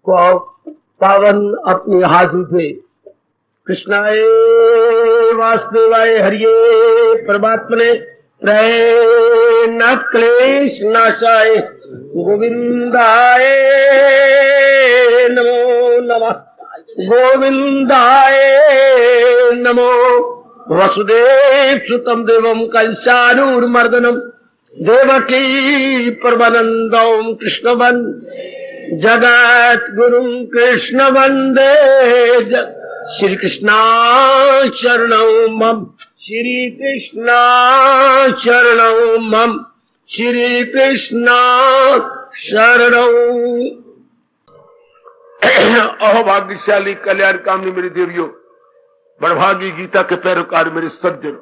पावन अपने हाथ उठे। कृष्णाय वासुदेवाय हरिये परमात्मने न क्लेश नाशाय गोविंदाय नमो नमः। गोविंदाय नमो। वसुदेव सुतम देवम कंसानूरमर्दनम देवकी परमानंदम कृष्ण जगत गुरु कृष्ण वंदे श्री कृष्णा शरणौ मम। श्री कृष्णा शरणौ मम। श्री कृष्णा शरणौ। अहो भाग्यशाली कल्याण कामनी मेरी देवियों, बड़भागी गीता के पैरोकार मेरे सज्जन,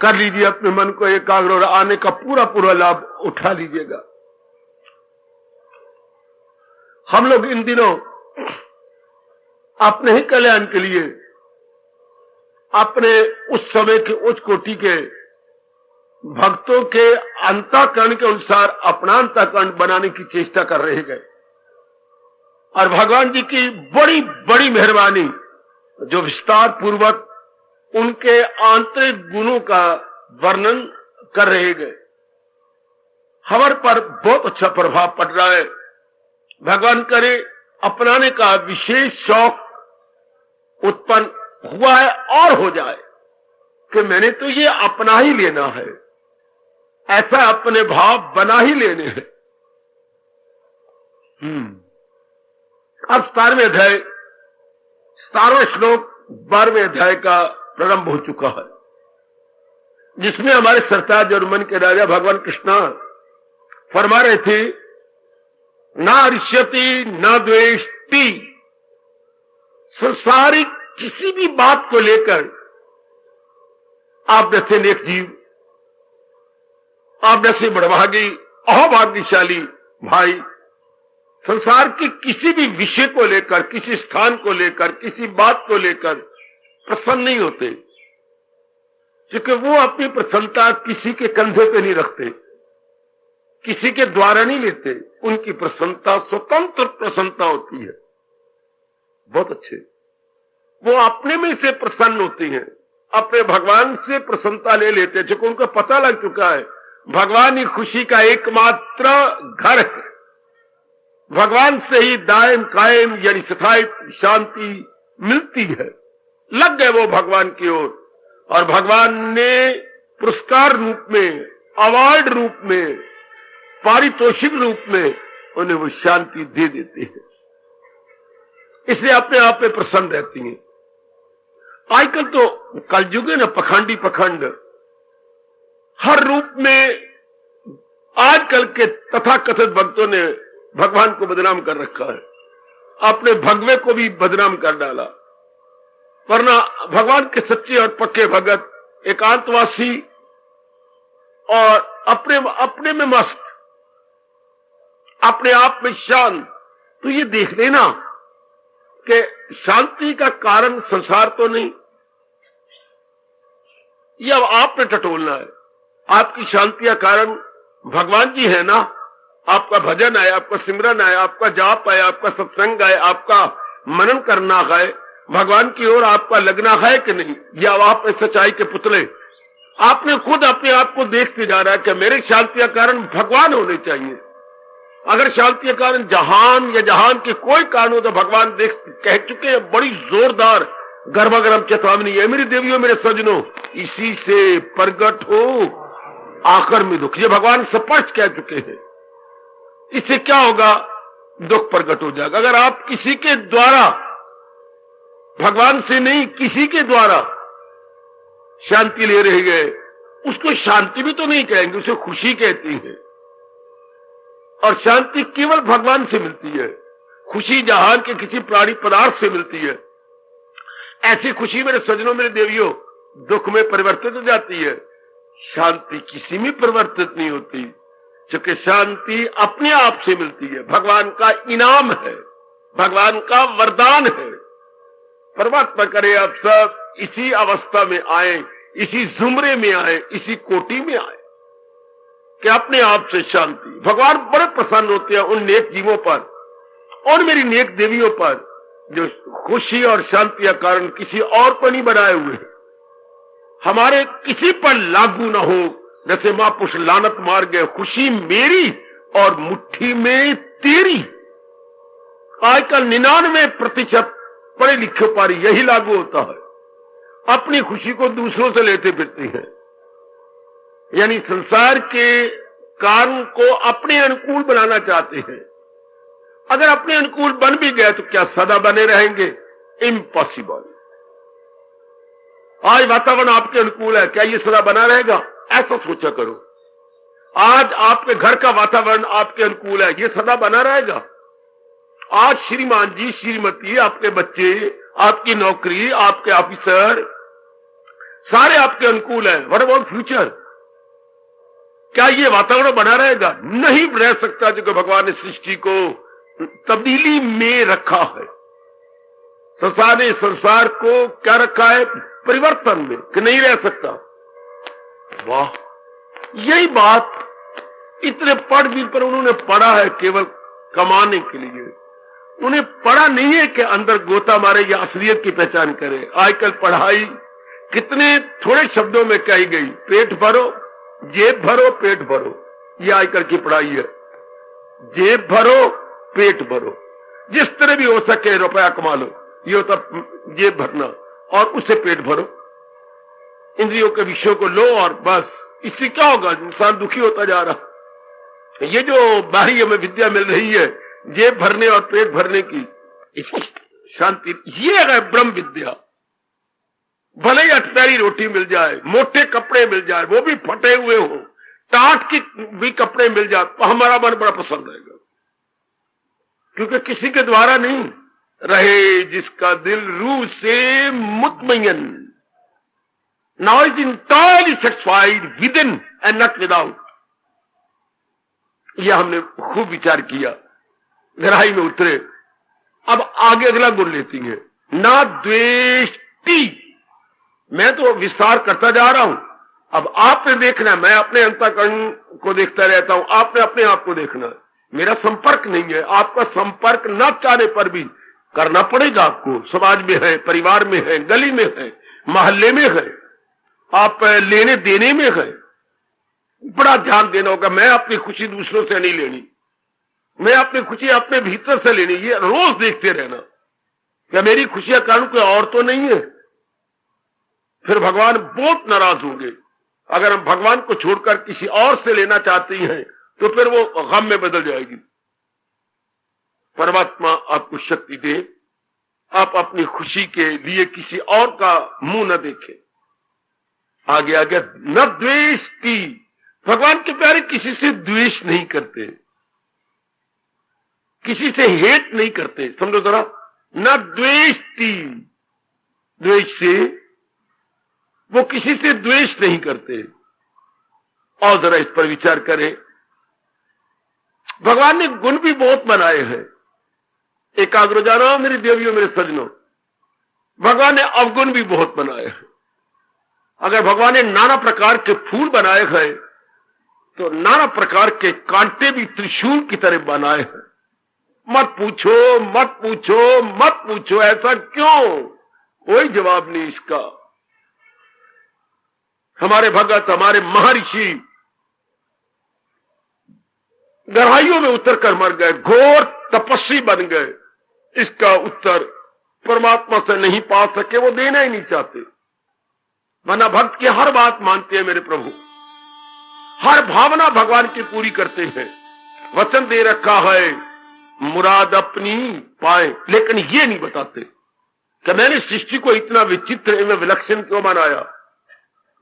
कर लीजिए अपने मन को एकाग्र और आने का पूरा पूरा लाभ उठा लीजिएगा। हम लोग इन दिनों अपने ही कल्याण के लिए अपने उस समय के उच्च कोटि के भक्तों के अंतःकरण के अनुसार अपना अंतःकरण बनाने की चेष्टा कर रहे गए। और भगवान जी की बड़ी बड़ी मेहरबानी जो विस्तार पूर्वक उनके आंतरिक गुणों का वर्णन कर रहे गए, हमारे पर बहुत अच्छा प्रभाव पड़ रहा है। भगवान करे अपनाने का विशेष शौक उत्पन्न हुआ है और हो जाए कि मैंने तो ये अपना ही लेना है, ऐसा अपने भाव बना ही लेने हैं। अब 17वें अध्याय 17वां श्लोक 12वें अध्याय का प्रारंभ हो चुका है, जिसमें हमारे सरताज और मन के राजा भगवान कृष्ण फरमा रहे थे, ना रिष्यति न द्वेष्टि। संसारिक किसी भी बात को लेकर आप जैसे नेक जीव, आप जैसे बड़भागी अहोभाग्यशाली भाई संसार के किसी भी विषय को लेकर, किसी स्थान को लेकर, किसी बात को लेकर प्रसन्न नहीं होते, क्योंकि वो अपनी प्रसन्नता किसी के कंधे पे नहीं रखते, किसी के द्वारा नहीं लेते। उनकी प्रसन्नता स्वतंत्र प्रसन्नता होती है। बहुत अच्छे, वो अपने में से प्रसन्न होती हैं, अपने भगवान से प्रसन्नता ले लेते हैं, क्योंकि उनको पता लग चुका है भगवान ही खुशी का एकमात्र घर है। भगवान से ही दायम कायम यानी स्थायी शांति मिलती है। लग गए वो भगवान की ओर, और भगवान ने पुरस्कार रूप में, अवार्ड रूप में, पारितोषिक रूप में उन्हें वो शांति दे देते हैं, इसलिए अपने आप में प्रसन्न रहती हैं। आजकल तो कलयुग है ना, पखंडी पखंड हर रूप में। आजकल के तथाकथित भक्तों ने भगवान को बदनाम कर रखा है, अपने भगवे को भी बदनाम कर डाला। वरना भगवान के सच्चे और पक्के भगत, एकांतवासी और अपने में मस्त, अपने आप में शांत, तो ये देख लेना कि शांति का कारण संसार तो नहीं, ये अब आपने टटोलना है। आपकी शांति का कारण भगवान जी है ना, आपका भजन है, आपका सिमरन है, आपका जाप है, आपका सत्संग है, आपका मनन करना है, भगवान की ओर आपका लगना है कि नहीं, या आप सच्चाई के पुतले। आपने खुद अपने आप को देखते जा रहा है कि मेरे शांति का कारण भगवान होने चाहिए। अगर शांति का कारण जहान या जहान के कोई कारण हो तो भगवान देख कह चुके हैं, बड़ी जोरदार गर्भागर्भ चेतावनी है, मेरी देवियों मेरे सजनों, इसी से प्रगट हो आखिर में दुख। ये भगवान स्पष्ट कह चुके हैं। इससे क्या होगा, दुख प्रकट हो जाएगा। अगर आप किसी के द्वारा, भगवान से नहीं किसी के द्वारा शांति ले रह गए, उसको शांति भी तो नहीं कहेंगे, उसे खुशी कहती है। और शांति केवल भगवान से मिलती है, खुशी जहान के किसी प्राणी पदार्थ से मिलती है। ऐसी खुशी मेरे सजनों मेरे देवियों दुख में परिवर्तित हो जाती है, शांति किसी में परिवर्तित नहीं होती, क्योंकि शांति अपने आप से मिलती है, भगवान का इनाम है, भगवान का वरदान है। परमात्मा करे आप सब इसी अवस्था में आए, इसी जुमरे में आए, इसी कोटि में आए कि अपने आप से शांति। भगवान बड़े प्रसन्न होते हैं उन नेक जीवों पर और मेरी नेक देवियों पर जो खुशी और शांति का कारण किसी और को नहीं बनाए हुए, हमारे किसी पर लागू ना हो। जैसे महापुरुष लानत मार गए, खुशी मेरी और मुट्ठी में तेरी। आजकल 99% पढ़े लिखे पर यही लागू होता है, अपनी खुशी को दूसरों से लेते फिरते हैं, यानी संसार के कारण को अपने अनुकूल बनाना चाहते हैं। अगर अपने अनुकूल बन भी गए तो क्या सदा बने रहेंगे? इम्पॉसिबल। आज वातावरण आपके अनुकूल है, क्या ये सदा बना रहेगा? ऐसा सोचा करो। आज आपके घर का वातावरण आपके अनुकूल है, ये सदा बना रहेगा? आज श्रीमान जी, श्रीमती, आपके बच्चे, आपकी नौकरी, आपके ऑफिसर सारे आपके अनुकूल हैं। What about future? क्या ये वातावरण बना रहेगा? नहीं रह सकता, जो भगवान ने सृष्टि को तब्दीली में रखा है। संसार ने संसार को क्या रखा है? परिवर्तन में, कि नहीं रह सकता। वाह, यही बात इतने पढ़ भी पर उन्होंने पढ़ा है केवल कमाने के लिए। उन्हें पढ़ा नहीं है कि अंदर गोता मारे या असलियत की पहचान करे। आजकल पढ़ाई कितने थोड़े शब्दों में कही गई, पेट भरो, जेब भरो, पेट भरो। ये आजकल की पढ़ाई है, जेब भरो, पेट भरो, जिस तरह भी हो सके रुपया कमा लो। ये होता जेब भरना, और उससे पेट भरो, इंद्रियों के विषयों को लो, और बस। इससे क्या होगा? इंसान दुखी होता जा रहा। ये जो बाहरी हमें विद्या मिल रही है जेब भरने और पेट भरने की, इसकी शांति, ये है ब्रह्म विद्या। भले ही अटपैरी रोटी मिल जाए, मोटे कपड़े मिल जाए, वो भी फटे हुए हो, टाट की भी कपड़े मिल जाए, तो हमारा मन बड़ा पसंद रहेगा, क्योंकि किसी के द्वारा नहीं रहे जिसका दिल रूह से मुतमयन। Now is entirely satisfied within and not without. यह हमने खूब विचार किया, गहराई में उतरे। अब आगे अगला गुण लेती है, ना द्वेष्टि। मैं तो विस्तार करता जा रहा हूं, अब आपने देखना है। मैं अपने अंतःकरण को देखता रहता हूं, आपने अपने आप को देखना है। मेरा संपर्क नहीं है, आपका संपर्क न चाहने पर भी करना पड़ेगा आपको। समाज में है, परिवार में है, गली में है, मोहल्ले में है, आप लेने देने में है, बड़ा ध्यान देना होगा। मैं अपनी खुशी दूसरों से नहीं लेनी, मैं अपनी खुशी अपने भीतर से लेनी। ये रोज देखते रहना, क्या मेरी खुशी का कारण कोई और तो नहीं है? फिर भगवान बहुत नाराज होंगे। अगर हम भगवान को छोड़कर किसी और से लेना चाहते हैं तो फिर वो गम में बदल जाएगी। परमात्मा आपको शक्ति दे, आप अपनी खुशी के लिए किसी और का मुंह न देखें। आगे आगे, न द्वेष्टि। भगवान के प्यारे किसी से द्वेष नहीं करते, किसी से हेट नहीं करते। समझो जरा, न द्वेष्टि, द्वेष से वो किसी से द्वेष नहीं करते। और जरा इस पर विचार करें, भगवान ने गुण भी बहुत बनाए हैं। एकाग्र जानो मेरी देवियों, मेरे सजनों, भगवान ने अवगुण भी बहुत बनाए हैं। अगर भगवान ने नाना प्रकार के फूल बनाए हैं तो नाना प्रकार के कांटे भी त्रिशूल की तरह बनाए हैं। मत पूछो, मत पूछो, मत पूछो, ऐसा क्यों? कोई जवाब नहीं इसका। हमारे भगत, हमारे महर्षि गहराइयों में उतर कर मर गए, घोर तपस्वी बन गए। इसका उत्तर परमात्मा से नहीं पा सके, वो देना ही नहीं चाहते। वरना भक्त की हर बात मानते हैं मेरे प्रभु, हर भावना भगवान की पूरी करते हैं। वचन दे रखा है मुराद अपनी पाए, लेकिन ये नहीं बताते कि मैंने सृष्टि को इतना विचित्र एवं विलक्षण क्यों बनाया।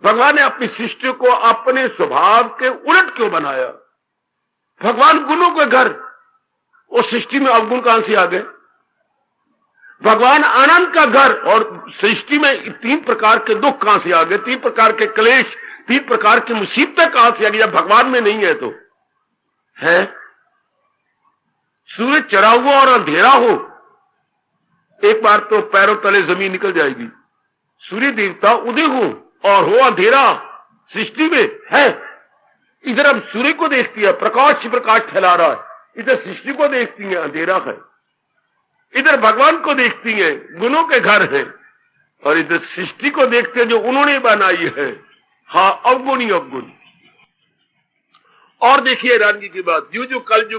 भगवान ने अपनी सृष्टि को अपने स्वभाव के उलट क्यों बनाया। भगवान गुणों के घर, उस सृष्टि में अवगुण कहां से आ गए। भगवान आनंद का घर, और सृष्टि में 3 प्रकार के दुख कहां से आ गए, 3 प्रकार के क्लेश, 3 प्रकार की मुसीबतें कहां से आ गई। जब भगवान में नहीं है तो है। सूरज चढ़ा हुआ और अंधेरा हो, एक बार तो पैरों तले जमीन निकल जाएगी। सूर्य देवता उदय हो और हो अंधेरा, सृष्टि में है। इधर हम सूर्य को देखती है, प्रकाश ही प्रकाश फैला रहा है, इधर सृष्टि को देखती है, अंधेरा है। इधर भगवान को देखती हैं, गुणों के घर हैं, और इधर सृष्टि को देखते हैं जो उन्होंने बनाई है। हाँ, अवगुण ही अवगुण। और देखिए हैरानगी की बात, जो कल जो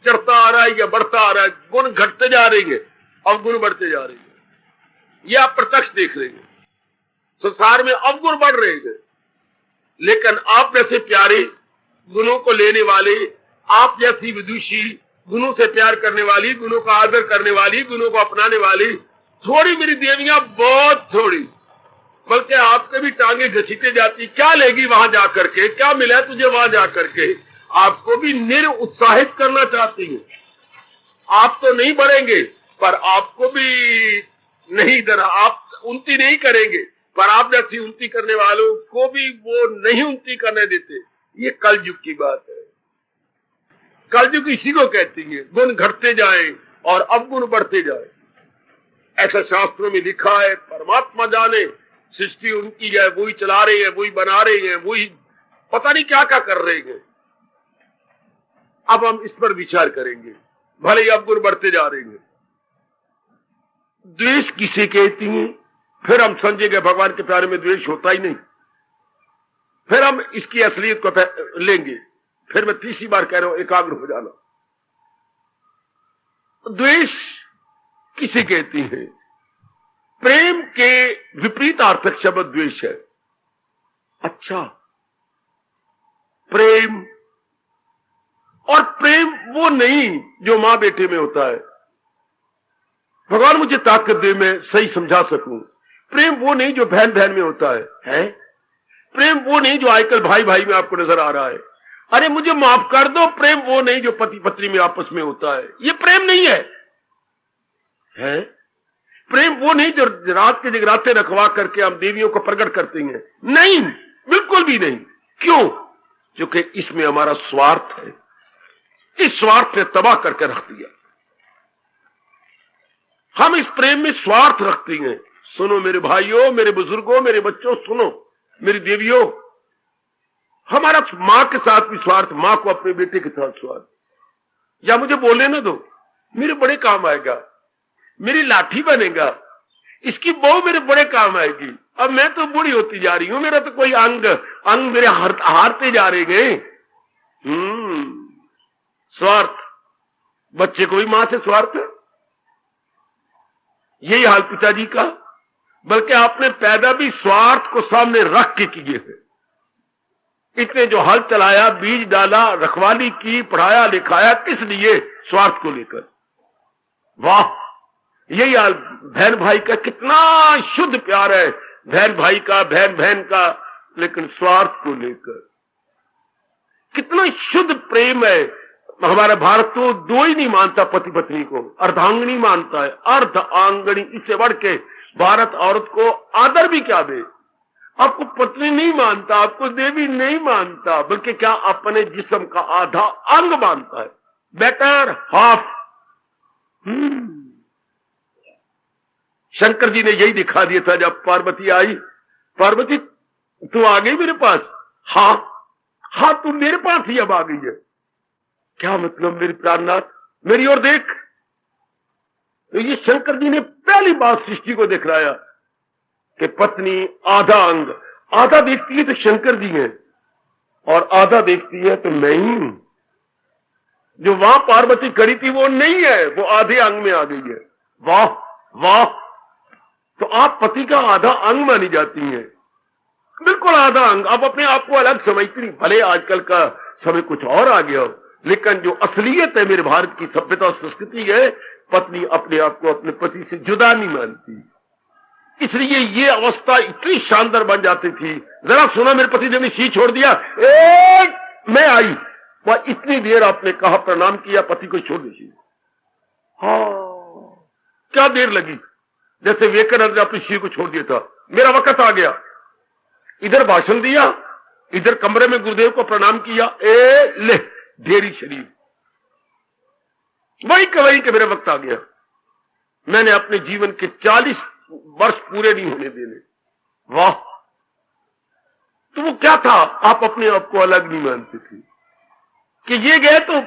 चढ़ता आ रहा है या बढ़ता आ रहा है, गुण घटते जा रहे हैं, अवगुण बढ़ते जा रहे हैं। ये आप प्रत्यक्ष देख रहे हैं, संसार में अवगुण बढ़ रहे हैं, लेकिन आप जैसे प्यारे, गुणों को लेने वाले, आप जैसी विदुषी, गुणों से प्यार करने वाली, गुणों का आदर करने वाली, गुणों को अपनाने वाली, थोड़ी मेरी देवियां, बहुत थोड़ी, बल्कि आपके भी टांगे घसीटे जाती। क्या लेगी वहां जाकर के, क्या मिला तुझे वहां जाकर के? आपको भी निरुत्साहित करना चाहती है। आप तो नहीं बढ़ेंगे, पर आपको भी नहीं इधर, आप उन्नति नहीं करेंगे, पर आप जैसी उन्नति करने वालों को भी वो नहीं उन्नति करने देते। ये कलयुग की बात है। कलयुग इसी को कहती है, गुण घटते जाए और अवगुण बढ़ते जाए। ऐसा शास्त्रों में लिखा है। परमात्मा जाने, सृष्टि उनकी है, वही चला रहे हैं, वही बना रहे हैं, वही पता नहीं क्या क्या कर रहे हैं। अब हम इस पर विचार करेंगे, भले ही अवगुण बढ़ते जा रहे हैं। द्वेष किसे कहती है? फिर हम समझेंगे भगवान के प्यारे में द्वेष होता ही नहीं। फिर हम इसकी असलियत को लेंगे। फिर मैं तीसरी बार कह रहा हूं, एकाग्र हो जाना। द्वेष किसे कहती है? प्रेम के विपरीत अर्थक शब्द द्वेष है। अच्छा, प्रेम, और प्रेम वो नहीं जो मां बेटे में होता है। भगवान मुझे ताकत दे, मैं सही समझा सकूं। प्रेम वो नहीं जो बहन बहन में होता है? प्रेम वो नहीं जो आजकल भाई भाई में आपको नजर आ रहा है। अरे मुझे माफ कर दो, प्रेम वो नहीं जो पति पत्नी में आपस में होता है। ये प्रेम नहीं है। प्रेम वो नहीं जो रात के जगराते रखवा करके हम देवियों को प्रकट करते हैं। नहीं, बिल्कुल भी नहीं। क्यों? क्योंकि इसमें हमारा स्वार्थ है। इस स्वार्थ ने तबाह करके रख दिया। हम इस प्रेम में स्वार्थ रखते हैं। सुनो मेरे भाइयों, मेरे बुजुर्गों, मेरे बच्चों, सुनो मेरी देवियों, हमारा मां के साथ भी स्वार्थ, मां को अपने बेटे के साथ स्वार्थ। या मुझे बोलने ना दो, मेरे बड़े काम आएगा, मेरी लाठी बनेगा, इसकी बहू मेरे बड़े काम आएगी। अब मैं तो बूढ़ी होती जा रही हूं, मेरा तो कोई अंग मेरे हारते जा रहे गए। स्वार्थ। बच्चे को भी मां से स्वार्थ है। यही हाल पिताजी का, बल्कि आपने पैदा भी स्वार्थ को सामने रख के किए थे। इतने जो हल चलाया, बीज डाला, रखवाली की, पढ़ाया लिखाया, किस लिए? स्वार्थ को लेकर। वाह, यही हाल बहन भाई का। कितना शुद्ध प्यार है बहन भाई का, बहन बहन का, लेकिन स्वार्थ को लेकर कितना शुद्ध प्रेम है। हमारा भारत तो दो ही नहीं मानता पति पत्नी को, अर्धांगिनी मानता है। अर्ध आंगनी, इससे बढ़ के भारत औरत को आदर भी क्या दे। आपको पत्नी नहीं मानता, आपको देवी नहीं मानता, बल्कि क्या अपने जिस्म का आधा अंग मानता है। Better half. शंकर जी ने यही दिखा दिया था जब पार्वती आई। पार्वती तू आ गई मेरे पास? हाँ तू मेरे पास ही अब आ गई है। क्या मतलब मेरे प्राणनाथ, मेरी ओर देख। तो ये शंकर जी ने पहली बात सृष्टि को दिखलाया कि पत्नी आधा अंग। आधा देखती है तो शंकर जी है, और आधा देखती है तो मैं ही हूं। जो वहां पार्वती खड़ी थी वो नहीं है, वो आधे अंग में आ गई है। वाह वाह। तो आप पति का आधा अंग मानी जाती हैं, बिल्कुल आधा अंग। आप अपने आप को अलग समझती नहीं। भले आजकल का समय कुछ और आ गया हो, लेकिन जो असलियत है मेरे भारत की सभ्यता और संस्कृति है, पत्नी अपने आप को अपने पति से जुदा नहीं मानती। इसलिए ये अवस्था इतनी शानदार बन जाती थी। जरा सुना, मेरे पति ने शी छोड़ दिया, मैं आई, वह इतनी देर आपने कहा, प्रणाम किया, पति को छोड़ दी। क्या देर लगी, जैसे विवेकानंद ने अपनी शी को छोड़ दिया था। मेरा वक्त आ गया, इधर भाषण दिया, इधर कमरे में गुरुदेव को प्रणाम किया, ले ढेरी शरीर। वही के मेरा वक्त आ गया। मैंने अपने जीवन के 40 वर्ष पूरे नहीं होने देने। वाह। तो वो क्या था? आप अपने आप को अलग नहीं मानते थे कि ये गए तो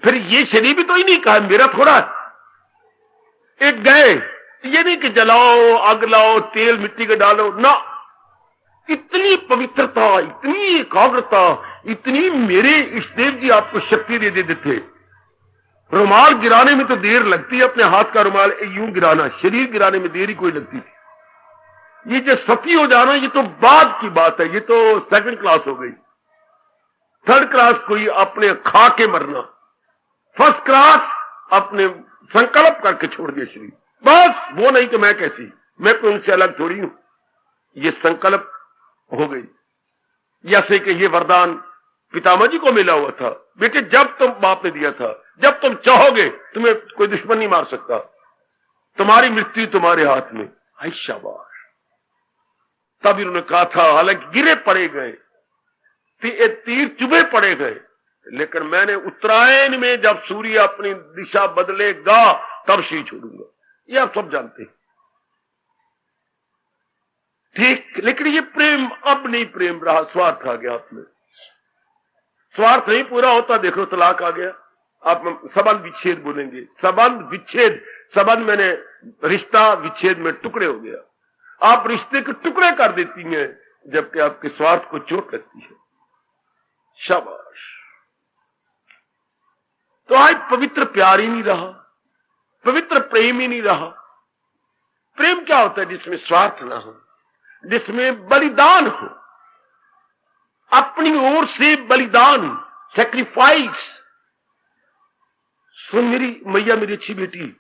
फिर ये शरीर भी तो ही नहीं कहा, मेरा थोड़ा। एक गए, ये नहीं कि जलाओ, आग लाओ, तेल मिट्टी का डालो ना, इतनी पवित्रता, इतनी एकाग्रता, इतनी, मेरे इष्टदेव जी आपको शक्ति दे देते थे। रुमाल गिराने में तो देर लगती है, अपने हाथ का रुमाल यूं गिराना, शरीर गिराने में देर ही कोई लगती थी। ये जो सती हो जाना, ये तो बाद की बात है, ये तो सेकंड क्लास हो गई। थर्ड क्लास कोई अपने खा के मरना, फर्स्ट क्लास अपने संकल्प करके छोड़ दिया शरीर, बस वो नहीं तो मैं कैसी, मैं तो उनसे अलग थोड़ी हूं। ये संकल्प हो गई। जैसे कि ये वरदान पितामह जी को मिला हुआ था, बेटे जब तुम, बाप ने दिया था, जब तुम चाहोगे तुम्हें कोई दुश्मन नहीं मार सकता, तुम्हारी मृत्यु तुम्हारे हाथ में। हाय शाबाश। तब इन्होंने कहा था, हालांकि गिरे पड़े गए, तीर चुभे पड़े गए, लेकिन मैंने उत्तरायण में जब सूर्य अपनी दिशा बदलेगा तब शरीर छोड़ूंगा। ये आप सब जानते हैं, ठीक। लेकिन ये प्रेम अब नहीं प्रेम रहा, स्वार्थ आ गया आप में। स्वार्थ नहीं पूरा होता, देखो तलाक आ गया। आप संबंध विच्छेद बोलेंगे, संबंध विच्छेद, संबंध मैंने रिश्ता, विच्छेद में टुकड़े हो गया। आप रिश्ते के टुकड़े कर देती हैं जबकि आपके स्वार्थ को चोट लगती है। शाबाश। तो आज पवित्र प्यार ही नहीं रहा, पवित्र प्रेम ही नहीं रहा। प्रेम क्या होता है? जिसमें स्वार्थ ना हो, जिसमें बलिदान हो, अपनी ओर से बलिदान, सैक्रिफाइस। सुन मेरी मैया, मेरी अच्छी बेटी,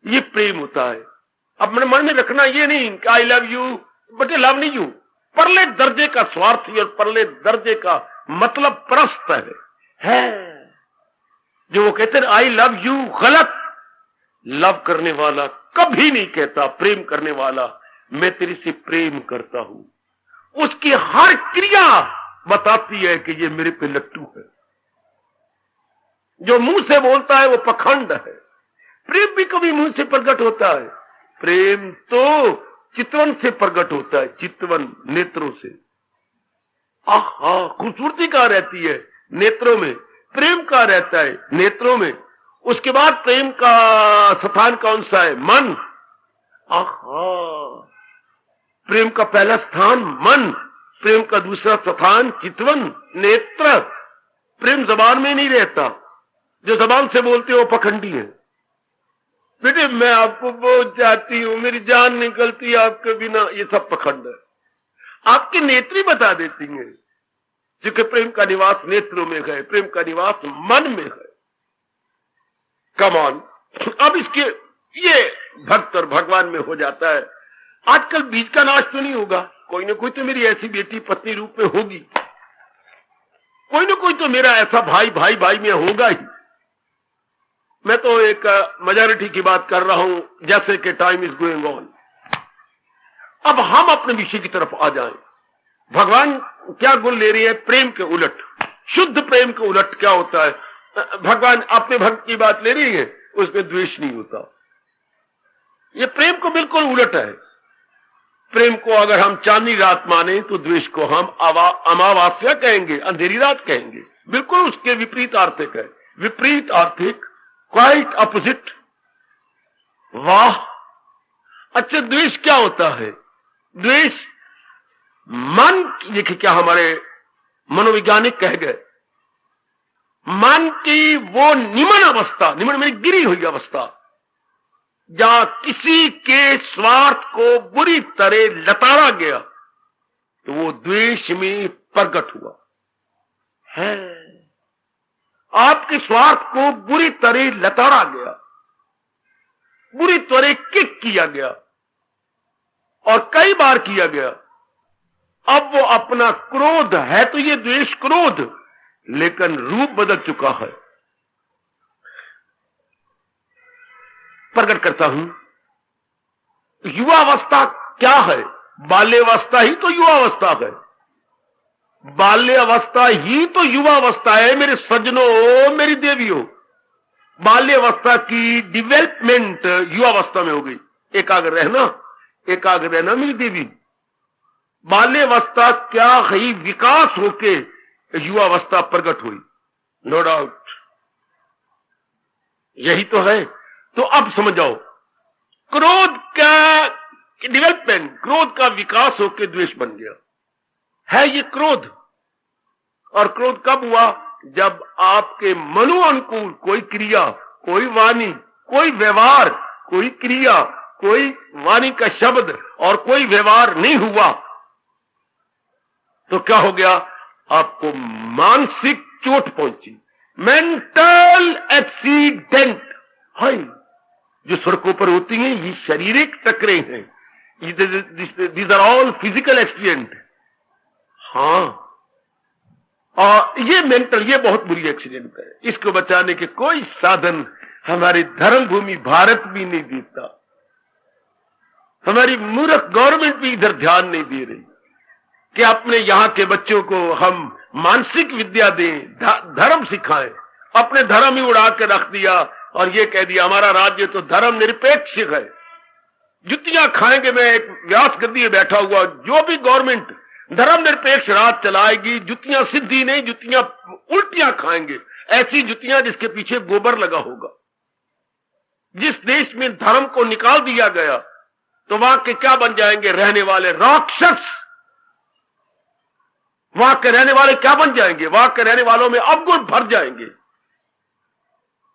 ये प्रेम होता है। अपने मन में रखना ये नहीं कि I love you, but I love नहीं यू। परले दर्जे का स्वार्थी और परले दर्जे का मतलब परस्त है। जो वो कहते हैं आई लव यू, गलत। लव करने वाला कभी नहीं कहता, प्रेम करने वाला मैं तेरे से प्रेम करता हूं। उसकी हर क्रिया बताती है कि ये मेरे पे लट्टू है। जो मुंह से बोलता है वो पखंड है। प्रेम भी कभी मुंह से प्रकट होता है, प्रेम तो चितवन से प्रकट होता है, चितवन, नेत्रों से। आहा, खूबसूरती कहां रहती है? नेत्रों में। प्रेम कहां रहता है? नेत्रों में। उसके बाद प्रेम का स्थान कौन सा है? मन। आहा, प्रेम का पहला स्थान मन, प्रेम का दूसरा स्थान चितवन, नेत्र। प्रेम जबान में नहीं रहता, जो जबान से बोलते हो पखंडी है। बेटे मैं आपको बहुत चाहती हूं, मेरी जान निकलती है आपके बिना, ये सब पखंड है। आपकी नेत्री बता देती है, क्योंकि प्रेम का निवास नेत्रों में है, प्रेम का निवास मन में है। कमान। अब इसके ये भक्त और भगवान में हो जाता है। आजकल बीज का नाश तो नहीं होगा, कोई ना कोई तो मेरी ऐसी बेटी पत्नी रूप में होगी, कोई ना कोई तो मेरा ऐसा भाई भाई भाई में होगा ही। मैं तो एक मेजॉरिटी की बात कर रहा हूं, जैसे कि टाइम इज गोइंग ऑन। अब हम अपने विषय की तरफ आ जाएं। भगवान क्या गुण ले रही है? प्रेम के उलट, शुद्ध प्रेम के उलट क्या होता है? भगवान अपने भक्त की बात ले रही है, उसमें द्वेष नहीं होता। ये प्रेम को बिल्कुल उलट है। प्रेम को अगर हम चांदनी रात माने तो द्वेष को हम अमावस्या कहेंगे, अंधेरी रात कहेंगे। बिल्कुल उसके विपरीत आर्थिक है, विपरीत आर्थिक, क्वाइट अपोजिट। वाह। अच्छा, द्वेष क्या होता है? द्वेष मन, देखिए क्या हमारे मनोवैज्ञानिक कह गए, मन की वो निमन अवस्था, निमन में गिरी हुई अवस्था, जहां किसी के स्वार्थ को बुरी तरह लताड़ा गया, तो वो द्वेष में प्रकट हुआ है। आपके स्वार्थ को बुरी तरह लताड़ा गया, बुरी तरह किक किया गया, और कई बार किया गया। अब वो अपना क्रोध है, तो ये द्वेष क्रोध, लेकिन रूप बदल चुका है। प्रकट करता हूं, युवावस्था क्या है? बाल्यावस्था ही तो युवावस्था है। बाल्यावस्था ही तो युवावस्था है मेरे सज्जनों, मेरी देवियों। बाल्यावस्था की डेवलपमेंट युवावस्था में हो गई। एकाग्र रहना, एकाग्र रहना मेरी देवी। बाल्यावस्था क्या है? विकास होके युवावस्था प्रकट हुई, नो डाउट, यही तो है। तो अब समझ जाओ, क्रोध का डेवलपमेंट, क्रोध का विकास होकर द्वेष बन गया है ये क्रोध। और क्रोध कब हुआ? जब आपके मनो अनुकूल कोई क्रिया, कोई वाणी, कोई व्यवहार, कोई क्रिया, कोई वाणी का शब्द और कोई व्यवहार नहीं हुआ, तो क्या हो गया? आपको मानसिक चोट पहुंची, मेंटल एक्सीडेंट। हाय, जो सड़कों पर होती हैं ये शारीरिक टकरे हैं, these are all physical accident. हाँ, और ये मेंटल, ये बहुत बुरी एक्सीडेंट है। इसको बचाने के कोई साधन हमारी धर्म भूमि भारत भी नहीं देता, हमारी मूर्ख गवर्नमेंट भी इधर ध्यान नहीं दे रही कि अपने यहां के बच्चों को हम मानसिक विद्या दें, धर्म सिखाएं। अपने धर्म ही उड़ा के रख दिया और ये कह दिया हमारा राज्य तो धर्म निरपेक्ष है। जुतियां खाएंगे, मैं एक व्यास गद्दी बैठा हुआ, जो भी गवर्नमेंट धर्म निरपेक्ष राज चलाएगी, जुतियां सीधी नहीं, जुतियां उल्टियां खाएंगे, ऐसी जुतियां जिसके पीछे गोबर लगा होगा। जिस देश में धर्म को निकाल दिया गया तो वहां के क्या बन जाएंगे? रहने वाले राक्षस। वहां के रहने वाले क्या बन जाएंगे? वहां के रहने वालों में अवगुण भर जाएंगे।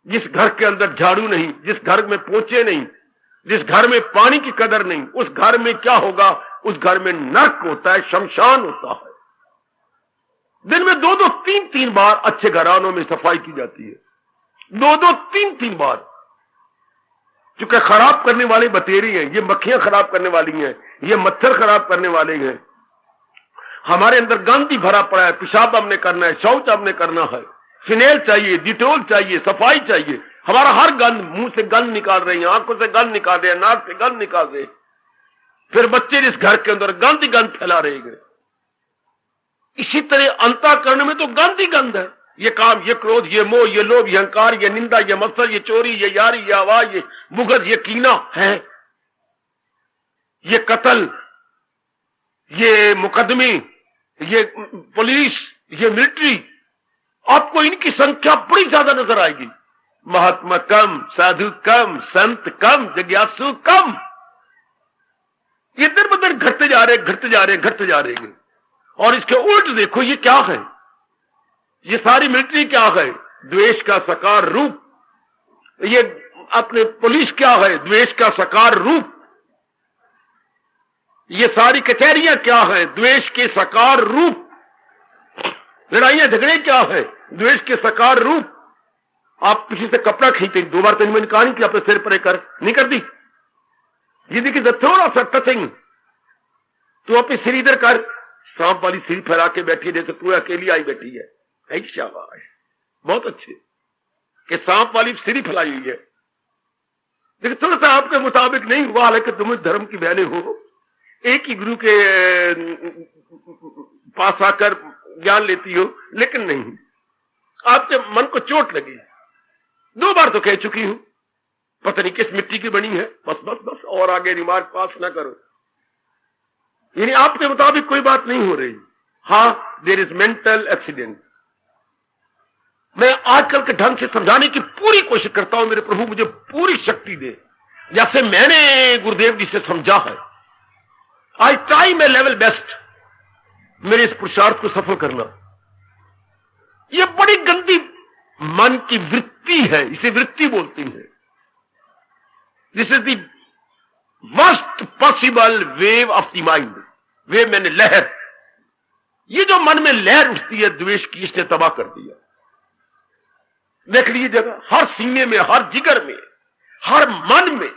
जिस घर के अंदर झाड़ू नहीं, जिस घर में पोछे नहीं, जिस घर में पानी की कदर नहीं, उस घर में क्या होगा? उस घर में नरक होता है, शमशान होता है। दिन में 2-2, 3-3 बार अच्छे घरानों में सफाई की जाती है, 2-2, 3-3 बार। क्योंकि खराब करने वाले बतेरी हैं, ये मक्खियां खराब करने वाली हैं, ये मच्छर खराब करने वाले हैं। हमारे अंदर गंद ही भरा पड़ा है, पेशाब हमने करना है, शौच हमने करना है, फिनेल चाहिए, डिटोल चाहिए, सफाई चाहिए। हमारा हर गंद, मुंह से गंद निकाल रही है, आंखों से गंद निकाल रहे हैं, नाक से गंद निकाल रहे हैं। फिर बच्चे इस घर के अंदर गंद ही गंद फैला रहे हैं। इसी तरह अंतःकरण में तो गंद ही गंद है। ये काम, ये क्रोध, ये मोह, ये लोभ, ये अहंकार, ये निंदा, ये मत्सर, ये चोरी, ये यारी, ये आवाज, ये बुग़्ज़, ये कीना है, ये कत्ल, ये मुकदमे, ये पुलिस, ये मिलिट्री। आपको इनकी संख्या बड़ी ज्यादा नजर आएगी। महात्मा कम, साधु कम, संत कम, जिज्ञासु कम। ये इधर उधर घटते जा रहे, घटते जा रहे, घटते जा रहे हैं। और इसके उल्ट देखो ये क्या है? ये सारी मिलिट्री क्या है? द्वेष का साकार रूप। ये अपने पुलिस क्या है? द्वेष का साकार रूप। ये सारी कचहरियां क्या है? द्वेष के साकार रूप। लड़ाइयां झगड़े क्या है? द्वेष के साकार रूप। आप किसी से कपड़ा खींचते, 2 बार तेज मैंने कहा नहीं कि अपने सिर पर कर, नहीं कर दी। ये देखिए थोड़ा सा टचिंग, तू अपनी सिर इधर कर, सांप वाली सिर फैला के बैठी है, जैसे तू अकेली आई बैठी है। शाबाश, बहुत अच्छे कि सांप वाली सिर फैलाई हुई है। लेकिन थोड़ा सा आपके मुताबिक नहीं हुआ, हालांकि तुम धर्म की बहनें हो, एक ही गुरु के पास आकर ज्ञान लेती हो, लेकिन नहीं, आपके मन को चोट लगी। 2 बार तो कह चुकी हूं, पता नहीं किस मिट्टी की बनी है, बस बस बस, और आगे रिमार्क पास ना करो। यानी आपके मुताबिक कोई बात नहीं हो रही। हाँ, देयर इज मेंटल एक्सीडेंट। मैं आजकल के ढंग से समझाने की पूरी कोशिश करता हूं, मेरे प्रभु मुझे पूरी शक्ति दे, जैसे मैंने गुरुदेव जी से समझा है। I try my level best, मेरे इस पुरुषार्थ को सफल करना। यह बड़ी गंदी मन की वृत्ति है, इसे वृत्ति बोलती है। This is the worst possible wave of the mind. Wave मैंने लहर, ये जो मन में लहर उठती है द्वेष की, इसने तबाह कर दिया। देख लीजिएगा, हर सीने में, हर जिगर में, हर मन में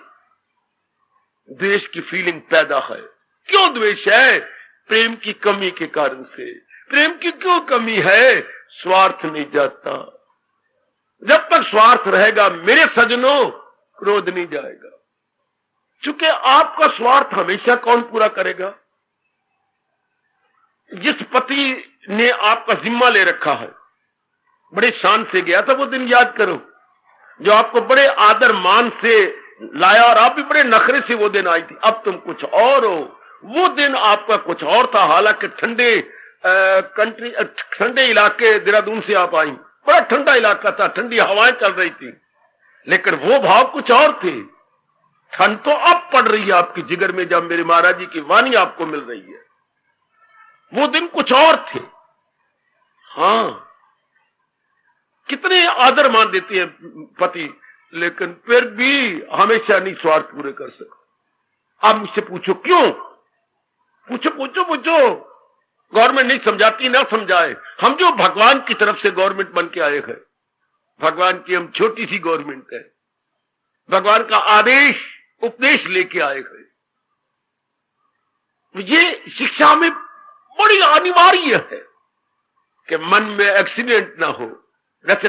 द्वेष की फीलिंग पैदा है। क्यों द्वेष है? प्रेम की कमी के कारण से। प्रेम की क्यों कमी है? स्वार्थ नहीं जाता। जब तक स्वार्थ रहेगा मेरे सजनों, क्रोध नहीं जाएगा। चूंकि आपका स्वार्थ हमेशा कौन पूरा करेगा? जिस पति ने आपका जिम्मा ले रखा है, बड़े शान से गया था, वो दिन याद करो, जो आपको बड़े आदर मान से लाया और आप भी बड़े नखरे से वो दिन आई थी। अब तुम कुछ और हो, वो दिन आपका कुछ और था। हालांकि ठंडे इलाके देहरादून से आप आई, बड़ा ठंडा इलाका था, ठंडी हवाएं चल रही थी, लेकिन वो भाव कुछ और थे। ठंड तो अब पड़ रही है आपकी जिगर में जब मेरे महाराज जी की वाणी आपको मिल रही है। वो दिन कुछ और थे। हां, कितने आदर मान देते हैं पति, लेकिन फिर भी हमेशा नहीं स्वार्थ पूरे कर सकते। आप मुझसे पूछो क्यों? पूछो पूछो पूछो। गवर्नमेंट नहीं समझाती, ना समझाए। हम जो भगवान की तरफ से गवर्नमेंट बन के आए हैं, भगवान की हम छोटी सी गवर्नमेंट है, भगवान का आदेश उपदेश लेके आए हैं। ये शिक्षा में बड़ी अनिवार्य है कि मन में एक्सीडेंट ना हो। वैसे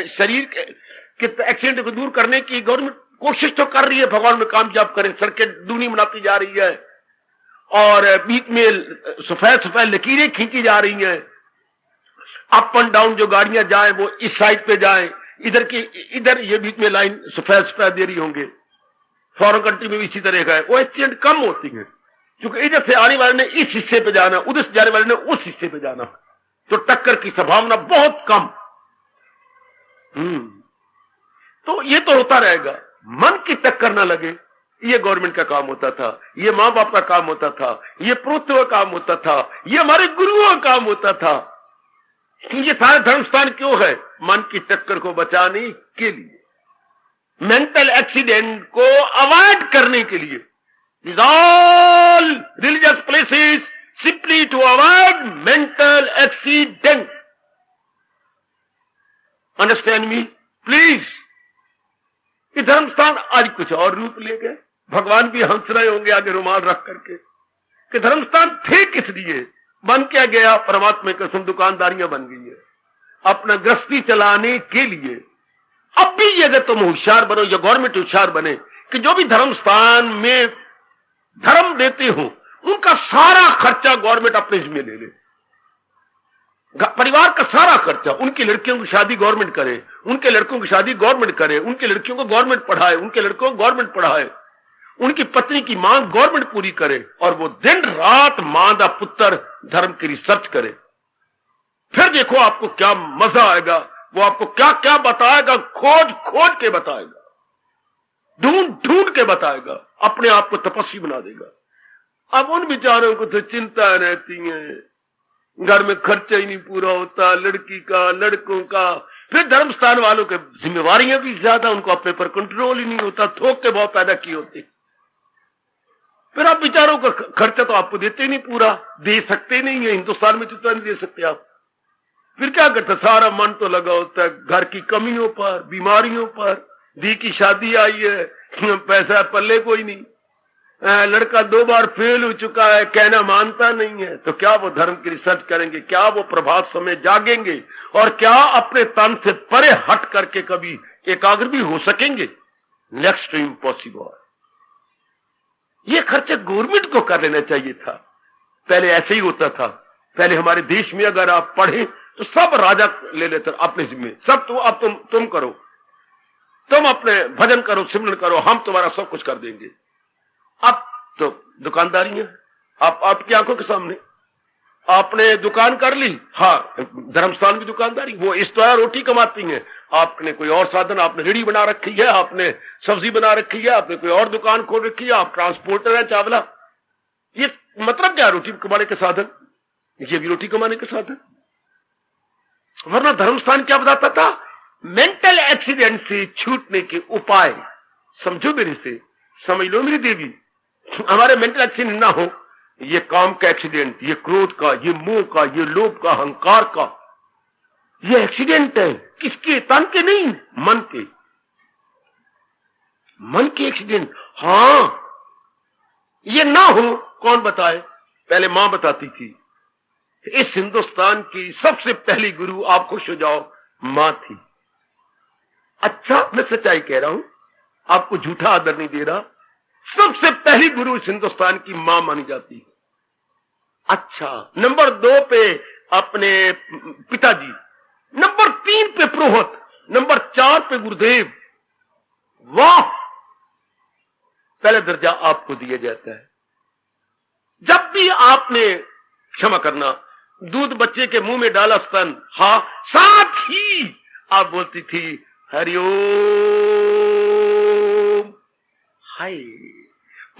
शरीर के एक्सीडेंट को दूर करने की गवर्नमेंट कोशिश तो कर रही है, भगवान में कामयाब करे, सड़कें दूनी बनाती जा रही है और बीच में सफेद सफेद लकीरें खींची जा रही हैं। अप एंड डाउन जो गाड़ियां जाए वो इस साइड पे जाए, इधर ये बीच में लाइन सफेद सफेद दे रही होंगे। फॉरेन कंट्री में भी इसी तरह का है। वो एक्सीडेंट कम होती है क्योंकि इधर से आने वाले ने इस हिस्से पे जाना, उधर से जाने वाले ने उस हिस्से पे जाना, तो टक्कर की संभावना बहुत कम। तो ये तो होता रहेगा। मन की टक्कर ना लगे, ये गवर्नमेंट का काम होता था, ये मां बाप का काम होता था, ये पुरोहितों का काम होता था, ये हमारे गुरुओं का काम होता था। ये सारे धर्मस्थान क्यों है? मन की टक्कर को बचाने के लिए, मेंटल एक्सीडेंट को अवॉइड करने के लिए। These all religious places simply to avoid mental accident. Understand me, please. ये धर्मस्थान आज कुछ और रूप ले गए। भगवान भी हंस रहे होंगे आगे रुमाल रख करके कि धर्मस्थान थे किस लिए? बन क्या गया? परमात्मा की कसम दुकानदारियां बन गई है अपना गृहस्थी चलाने के लिए। अब भी ये अगर तुम होशियार बनो या गवर्नमेंट होशियार बने कि जो भी धर्मस्थान में धर्म देते हो उनका सारा खर्चा गवर्नमेंट अपने जिम्मे ले ले। परिवार का सारा खर्चा, उनकी लड़कियों की शादी गवर्नमेंट करे, उनके लड़कों की शादी गवर्नमेंट करे, उनके लड़कियों को गवर्नमेंट पढ़ाए, उनके लड़कों को गवर्नमेंट पढ़ाए, उनकी पत्नी की मांग गवर्नमेंट पूरी करे और वो दिन रात मां दा पुत्र धर्म की रिसर्च करे। फिर देखो आपको क्या मजा आएगा। वो आपको क्या क्या बताएगा, खोज खोज के बताएगा, ढूंढ ढूंढ के बताएगा, अपने आप को तपस्वी बना देगा। अब उन बेचारों को तो चिंता रहती है, घर में खर्चा ही नहीं पूरा होता, लड़की का, लड़कों का, फिर धर्मस्थान वालों के जिम्मेवारियां भी ज्यादा, उनको अपने पर कंट्रोल ही नहीं होता, थोक के भाव पैदा किए होते। फिर आप बेचारों का खर्चा तो आपको देते ही नहीं पूरा, दे सकते नहीं है, हिंदुस्तान में जितना नहीं दे सकते आप। फिर क्या करते? सारा मन तो लगा होता है घर की कमियों पर, बीमारियों पर। दी की शादी आई है, पैसा पल्ले कोई नहीं, लड़का 2 बार फेल हो चुका है, कहना मानता नहीं है, तो क्या वो धर्म की रिसर्च करेंगे? क्या वो प्रभात समय जागेंगे? और क्या अपने तन से परे हट करके कभी एकाग्र भी हो सकेंगे? Next to impossible. ये खर्चा गवर्नमेंट को कर लेना चाहिए था। पहले ऐसे ही होता था। पहले हमारे देश में अगर आप पढ़े तो सब राजा ले लेते अपने जिम्मे, सब तो अब तुम करो, तुम अपने भजन करो, सिमरन करो, हम तुम्हारा सब कुछ कर देंगे। अब तो दुकानदारी है आपकी आंखों के सामने। आपने दुकान कर ली, हाँ धर्मस्थान की दुकानदारी, वो इस तरह रोटी कमाती हैं। आपने कोई और साधन, आपने रेहड़ी बना रखी है, आपने सब्जी बना रखी है, आपने कोई और दुकान खोल रखी है, आप ट्रांसपोर्टर है चावला। ये मतलब क्या? रोटी कमाने के साधन, ये भी रोटी कमाने के साधन। वरना धर्मस्थान क्या बताता था? मेंटल एक्सीडेंट से छूटने के उपाय। समझो मेरे से, समझ लो मेरी देवी, हमारे मेंटल एक्सीडेंट ना हो, ये काम का एक्सीडेंट, ये क्रोध का, ये मोह का, ये लोभ का, अहंकार का, ये एक्सीडेंट है। किसके? तन के नहीं, मन के। मन के एक्सीडेंट। हां, ये ना हो कौन बताए? पहले मां बताती थी। इस हिंदुस्तान की सबसे पहली गुरु, आप खुश हो जाओ, मां थी। अच्छा, मैं सच्चाई कह रहा हूं, आपको झूठा आदर नहीं दे रहा। सबसे पहली गुरु इस हिंदुस्तान की मां मानी जाती है। अच्छा, नंबर 2 पे अपने पिताजी, नंबर 3 पे पुरोहित, नंबर 4 पे गुरुदेव। वाह, पहला दर्जा आपको दिया जाता है। जब भी आपने, क्षमा करना, दूध बच्चे के मुंह में डाला स्तन, हाँ, साथ ही आप बोलती थी हरिओम। हाय,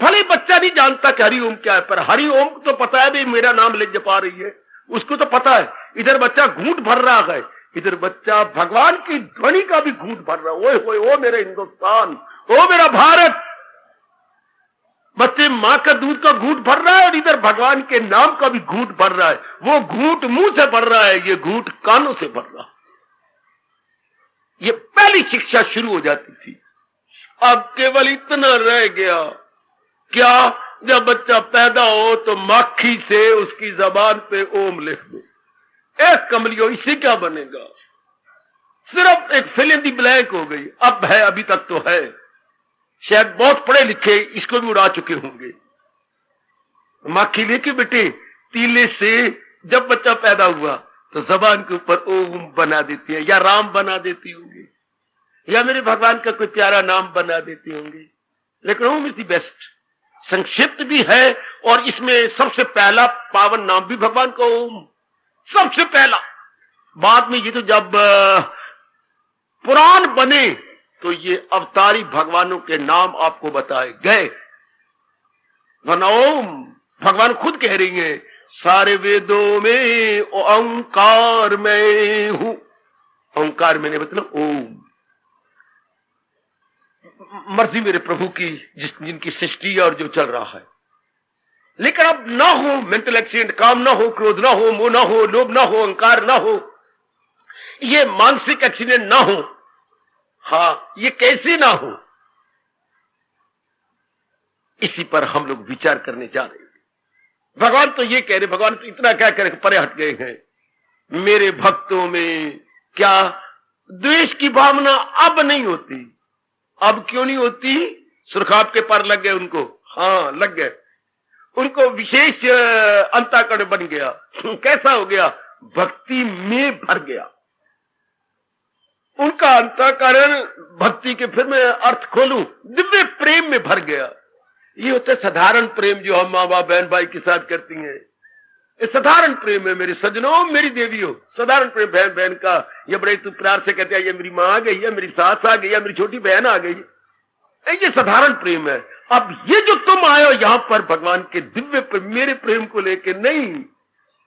भले बच्चा नहीं जानता कि हरि ओम क्या है, पर हरि ओम तो पता है भी मेरा नाम ले जपा रही है, उसको तो पता है। इधर बच्चा घूंट भर रहा है, इधर बच्चा भगवान की ध्वनि का भी घूंट भर रहा है। ओए ओए, ओ मेरा हिंदुस्तान, ओ मेरा भारत। बच्चे मां का दूध का घूंट भर रहा है और इधर भगवान के नाम का भी घूंट भर रहा है। वो घूंट मुंह से भर रहा है, ये घूंट कानों से भर रहा है। ये पहली शिक्षा शुरू हो जाती थी। अब केवल इतना रह गया, क्या? जब बच्चा पैदा हो तो माखी से उसकी जबान पे ओम लिख दो। एक कमलियो, इससे क्या बनेगा? सिर्फ एक फिल इन दी ब्लैंक हो गई। अब है, अभी तक तो है, शायद बहुत पढ़े लिखे इसको भी उड़ा चुके होंगे। माखी लेके बेटे तीले से जब बच्चा पैदा हुआ तो जबान के ऊपर ओम बना देती है, या राम बना देती होंगी, या मेरे भगवान का कोई प्यारा नाम बना देती होंगी। लेकिन ओम इज द बेस्ट, संक्षिप्त भी है और इसमें सबसे पहला पावन नाम भी भगवान का ओम, सबसे पहला। बाद में ये तो जब पुराण बने तो ये अवतारी भगवानों के नाम आपको बताए गए। वरना ओम भगवान खुद कह रही है, सारे वेदों में ओंकार में हूं। ओंकार मैंने मतलब ओम, मर्जी मेरे प्रभु की, जिनकी सृष्टि और जो चल रहा है। लेकिन अब ना हो मेंटल एक्सीडेंट, काम ना हो, क्रोध ना हो, मोह ना हो, लोभ ना हो, अहंकार ना हो, ये मानसिक एक्सीडेंट ना हो। हाँ, ये कैसे ना हो, इसी पर हम लोग विचार करने जा रहे हैं। भगवान तो ये कह रहे, भगवान तो इतना क्या कह रहे, परे हट गए हैं। मेरे भक्तों में क्या द्वेष की भावना अब नहीं होती? अब क्यों नहीं होती? सुरखाब के पर लग गए उनको, हाँ लग गए। उनको विशेष अंतःकरण बन गया। कैसा हो गया? भक्ति में भर गया उनका अंतःकरण। भक्ति के, फिर मैं अर्थ खोलूं, दिव्य प्रेम में भर गया। ये होता है साधारण प्रेम जो हम माँ बाप बहन भाई के साथ करती हैं। ये साधारण प्रेम है मेरे सजनों, मेरी देवियों। साधारण प्रेम बहन बहन का, ये बड़े तू प्यार से कहते हैं, ये मेरी माँ आ गई है, मेरी सास आ गई है, मेरी छोटी बहन आ गई, ये साधारण प्रेम है। अब ये जो तुम आए हो यहां पर भगवान के दिव्य प्रेम, मेरे प्रेम को लेके नहीं।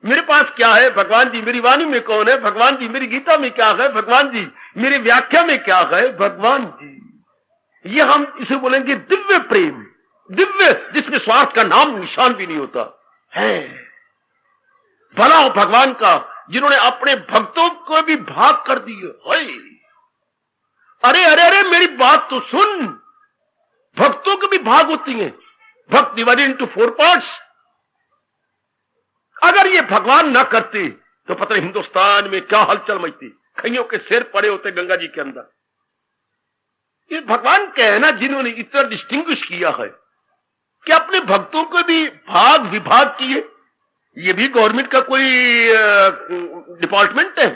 मेरे पास क्या है? भगवान जी मेरी वाणी में कौन है? भगवान जी मेरी गीता में क्या है? भगवान जी मेरी व्याख्या में क्या है? भगवान जी। ये हम इसे बोलेंगे दिव्य प्रेम, दिव्य जिसमें स्वार्थ का नाम निशान भी नहीं होता है। भला हो भगवान का, जिन्होंने अपने भक्तों को भी भाग कर दिए। अरे अरे अरे, मेरी बात तो सुन, भक्तों के भी भाग होती हैं। भक्त डिवाइडेड इनटू 4 पार्ट्स। अगर ये भगवान ना करते तो पता नहीं हिंदुस्तान में क्या हलचल मचती, खइयों के सिर पड़े होते गंगा जी के अंदर। ये भगवान कहना, जिन्होंने इतना डिस्टिंग्विश किया है कि अपने भक्तों को भी भाग विभाग किए। ये भी गवर्नमेंट का कोई डिपार्टमेंट है?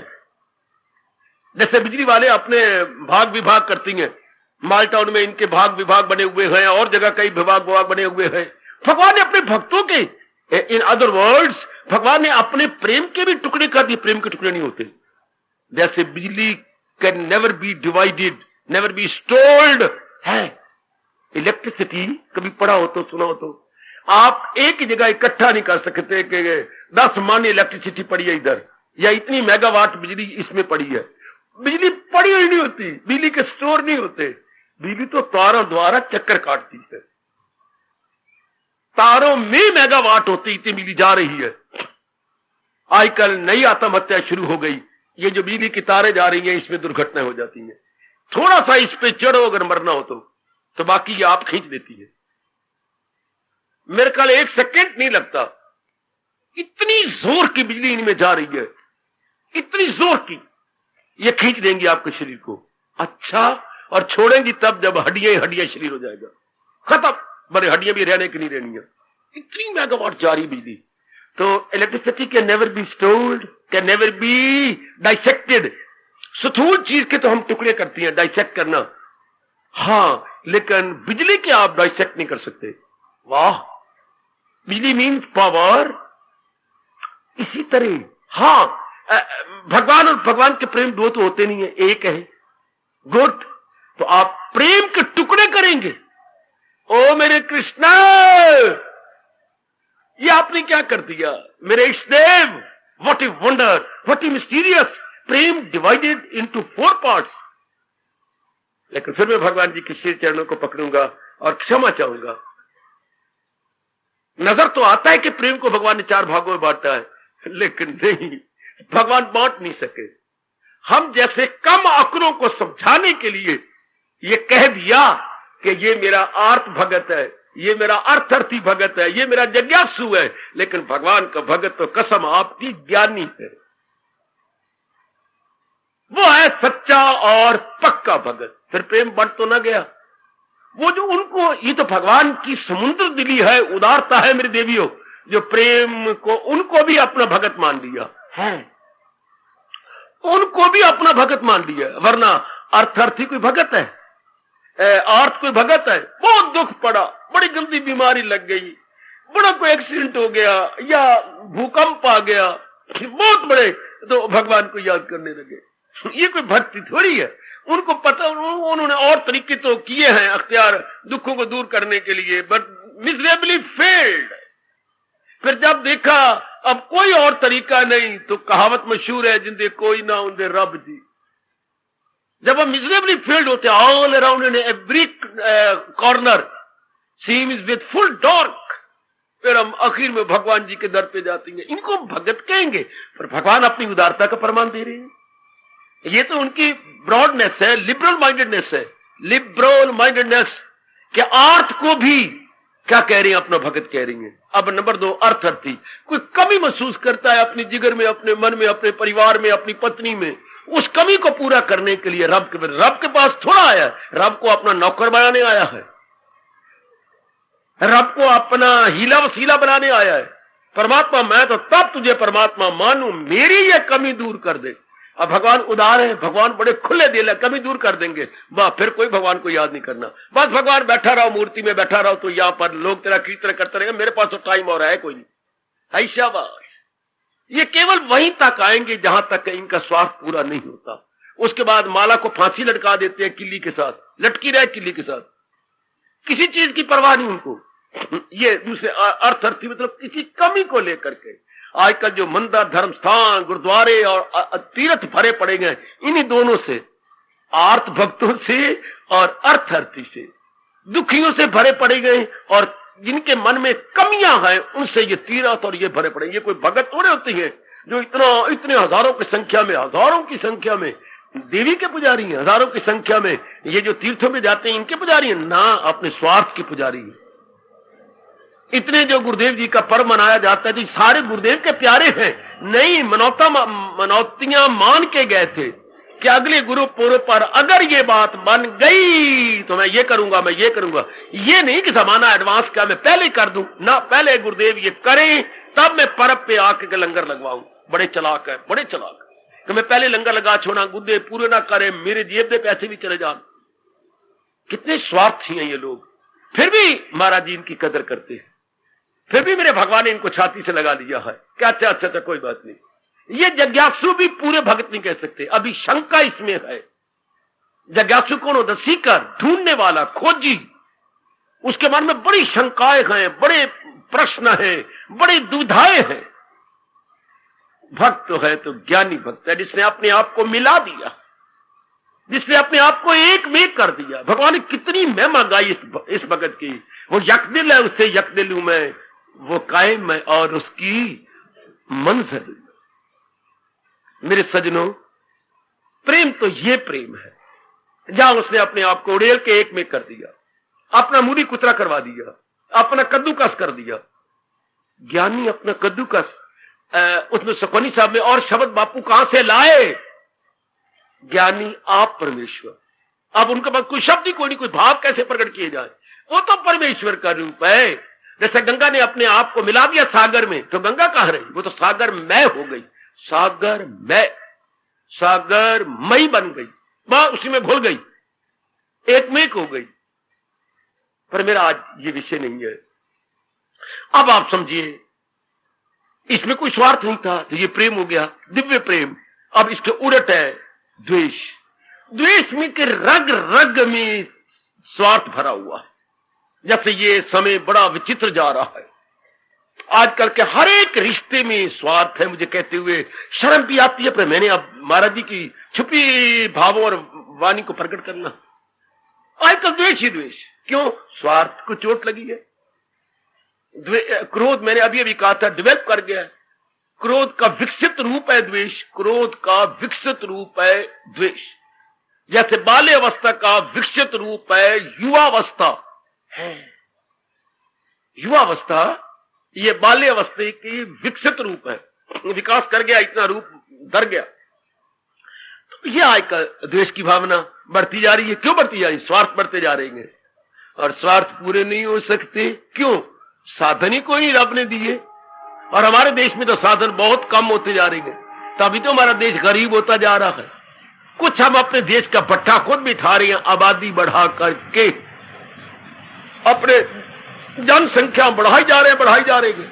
जैसे बिजली वाले अपने भाग विभाग करती हैं, मालटाउन में इनके भाग विभाग बने हुए हैं, और जगह कई विभाग बने हुए हैं। भगवान ने अपने भक्तों के, इन अदर वर्ड्स, भगवान ने अपने प्रेम के भी टुकड़े कर दिए। प्रेम के टुकड़े नहीं होते। जैसे बिजली can never be divided, never be stoled है। इलेक्ट्रिसिटी कभी पढ़ा हो तो, सुना हो तो, आप एक ही जगह इकट्ठा नहीं कर सकते कि 10 मान इलेक्ट्रिसिटी पड़ी है इधर, या इतनी मेगावाट बिजली इसमें पड़ी है। बिजली पड़ी हुई नहीं होती, बिजली के स्टोर नहीं होते। बिजली तो तारों द्वारा चक्कर काटती है, तारों में मेगावाट होती, इतनी बिजली जा रही है। आजकल नई आत्महत्या शुरू हो गई। ये जो बिजली की तारें जा रही हैं, इसमें दुर्घटनाएं हो जाती हैं। थोड़ा सा इस पे चढ़ो अगर मरना हो तो बाकी ये आप खींच देती है। मेरे ख्याल 1 सेकेंड नहीं लगता, इतनी जोर की बिजली इनमें जा रही है, इतनी जोर की, ये खींच देंगी आपके शरीर को। अच्छा, और छोड़ेंगी तब जब हड्डियां शरीर हो जाएगा, खत्म। बड़े हड्डियां भी रहने की नहीं रहनी है। इतनी मेगावाट जा रही बिजली। तो electricity can never be stored, can never B dissected. स्थूल चीज के तो हम टुकड़े करती हैं, डाइसेक्ट करना, हाँ, लेकिन बिजली के आप डाइसेक्ट नहीं कर सकते। वाह, बिजली मीन्स पावर। इसी तरह हाँ, भगवान और भगवान के प्रेम दो तो होते नहीं है, एक है। गुड, तो आप प्रेम के टुकड़े करेंगे ओ मेरे कृष्णा, ये आपने क्या कर दिया मेरे इष्टदेव। What a wonder, what a mysterious, प्रेम डिवाइडेड इनटू 4 पार्ट्स। लेकिन फिर मैं भगवान जी के श्री चरणों को पकड़ूंगा और क्षमा चाहूंगा। नजर तो आता है कि प्रेम को भगवान ने 4 भागों में बांटा है, लेकिन नहीं, भगवान बांट नहीं सके। हम जैसे कम अकलों को समझाने के लिए ये कह दिया कि ये मेरा आर्त भगत है, ये मेरा अर्थर्थी भगत है, ये मेरा जिज्ञासु है। लेकिन भगवान का भगत तो कसम आपकी ज्ञानी है, वो है सच्चा और पक्का भगत। फिर प्रेम बढ़ तो ना गया। वो जो उनको, ये तो भगवान की समुद्र दिली है, उदारता है मेरे देवियों, जो प्रेम को उनको भी अपना भगत मान लिया है, उनको भी अपना भगत मान लिया। वरना अर्थर्थी कोई भगत है, अर्थ कोई भगत है। बहुत दुख पड़ा, बड़ी जल्दी बीमारी लग गई, बड़ा कोई एक्सीडेंट हो गया या भूकंप आ गया, बहुत बड़े, तो भगवान को याद करने लगे। ये कोई भक्ति थोड़ी है। उनको पता, उन्होंने और तरीके तो किए हैं अख्तियार दुखों को दूर करने के लिए, बट मिजरेबली फेल्ड। फिर जब देखा अब कोई और तरीका नहीं, तो कहावत मशहूर है, जिंदे कोई ना उनदे रब जी। जब हम मिजरेबली फेल्ड होते, all around in every corner seem is with full dark, फिर हम आखिर में भगवान जी के दर पे जाते हैं। इनको भगत कहेंगे, पर भगवान अपनी उदारता का प्रमाण दे रहे हैं। ये तो उनकी ब्रॉडनेस है, लिबरल माइंडेडनेस है, लिबरल माइंडेडनेस के अर्थ को भी क्या कह रही है, अपना भगत कह रही है। अब नंबर 2, अर्थर्थी। कोई कमी महसूस करता है अपनी जिगर में, अपने मन में, अपने परिवार में, अपनी पत्नी में, उस कमी को पूरा करने के लिए रब के पास थोड़ा आया है। रब को अपना नौकर बनाने आया है, रब को अपना हीला वसीला बनाने आया है। परमात्मा, मैं तो तब तुझे परमात्मा मानूं, मेरी ये कमी दूर कर दे। अब भगवान उदार है, भगवान बड़े खुले दिल है, कभी दूर कर देंगे, वाह, फिर कोई भगवान को याद नहीं करना। बस भगवान बैठा रहो, मूर्ति में बैठा रहो, तो यहां पर लोग तेरा कीर्तन करते रहेंगे, मेरे पास तो टाइम और है कोई नहीं। शाबाश। ये केवल वहीं तक आएंगे जहां तक इनका स्वार्थ पूरा नहीं होता। उसके बाद माला को फांसी लटका देते हैं किल्ली के साथ, लटकी रहे किल्ली के साथ, किसी चीज की परवाह नहीं उनको। ये दूसरे अर्थर्थी, मतलब किसी कमी को लेकर के। आजकल जो मंदिर, धर्म स्थान, गुरुद्वारे और तीर्थ भरे पड़े गए, इन्हीं दोनों से, आर्थ भक्तों से और अर्थर्थी से, दुखियों से भरे पड़े गए, और जिनके मन में कमियां हैं उनसे ये तीर्थ और ये भरे पड़े। ये कोई भगत थोड़े होती है जो इतने हजारों की संख्या में देवी के पुजारी हैं, हजारों की संख्या में ये जो तीर्थों में जाते हैं इनके पुजारी हैं ना, अपने स्वार्थ के पुजारी हैं। इतने जो गुरुदेव जी का पर्व मनाया जाता है, जो सारे गुरुदेव के प्यारे हैं, नहीं मनौतियां मान के गए थे कि अगले गुरु पूर्व पर अगर ये बात बन गई तो मैं ये करूंगा, मैं ये करूंगा। ये नहीं कि जमाना एडवांस का मैं पहले कर दूं ना, पहले गुरुदेव ये करें तब मैं पर्व पे आके लंगर लगवाऊं। बड़े चलाक है, बड़े चलाक कि मैं पहले लंगर लगा छोड़ा, गुरुदेव पूरे ना करे, मेरे जेब के पैसे भी चले जान। कितने स्वार्थी हैं ये लोग। फिर भी महाराज जी इनकी कदर करते हैं, फिर भी मेरे भगवान ने इनको छाती से लगा दिया है कि अच्छा अच्छा अच्छा कोई बात नहीं। ये जिज्ञासु भी पूरे भगत नहीं कह सकते, अभी शंका इसमें है। जिज्ञासु कौन होता? सीकर, ढूंढने वाला, खोजी। उसके मन में बड़ी शंकाएं हैं, बड़े प्रश्न हैं, बड़ी दुविधाएं हैं। भक्त है तो ज्ञानी भक्त है, जिसने अपने आप को मिला दिया, जिसने अपने आप को एक में कर दिया। भगवान ने कितनी महिमा गाई इस भगत की। वो यकदिल है, उससे यकदिल हूं मैं, वो कायम है और उसकी मंजिल। मेरे सजनों, प्रेम तो ये प्रेम है जहां उसने अपने आप को उड़ेल के एक में कर दिया, अपना मूली कुतरा करवा दिया, अपना कद्दूकस कर दिया। ज्ञानी अपना कद्दूकस उसमें सुखमनी साहब में और शब्द बापू कहां से लाए? ज्ञानी आप परमेश्वर। अब उनके पास कोई शब्द ही कोई नहीं, कोई भाव कैसे प्रकट किए जाए? वो तो परमेश्वर का रूप है। जैसे गंगा ने अपने आप को मिला दिया सागर में, तो गंगा कहां रही? वो तो सागर मय हो गई, सागर मई बन गई, वह उसी में घुल गई, एक में हो गई। पर मेरा आज ये विषय नहीं है। अब आप समझिए, इसमें कोई स्वार्थ नहीं था, तो ये प्रेम हो गया, दिव्य प्रेम। अब इसके उलट है द्वेष में के रग रग में स्वार्थ भरा हुआ है। जैसे ये समय बड़ा विचित्र जा रहा है, आजकल के हर एक रिश्ते में स्वार्थ है, मुझे कहते हुए शर्म भी आती है, पर मैंने अब महाराज जी की छुपी भावों और वाणी को प्रकट करना। आजकल द्वेष ही द्वेष, क्यों? स्वार्थ को चोट लगी है। क्रोध मैंने अभी अभी कहा था डेवलप कर गया है। क्रोध का विकसित रूप है द्वेष, क्रोध का विकसित रूप है द्वेष। जैसे बाल्यावस्था का विकसित रूप है युवावस्था है। युवावस्था ये बाल्यावस्था की विकसित रूप है, विकास कर गया, इतना रूप धर गया। तो ये आज का द्वेष की भावना बढ़ती जा रही है। क्यों बढ़ती जा रही? स्वार्थ बढ़ते जा रहे हैं, और स्वार्थ पूरे नहीं हो सकते। क्यों? साधन ही कोई रब ने दिए, और हमारे देश में तो साधन बहुत कम होते जा रहे हैं, तभी तो हमारा देश गरीब होता जा रहा है। कुछ हम अपने देश का भट्ठा खुद बिठा रहे हैं, आबादी बढ़ा करके अपने जनसंख्या बढ़ाई जा रहे हैं।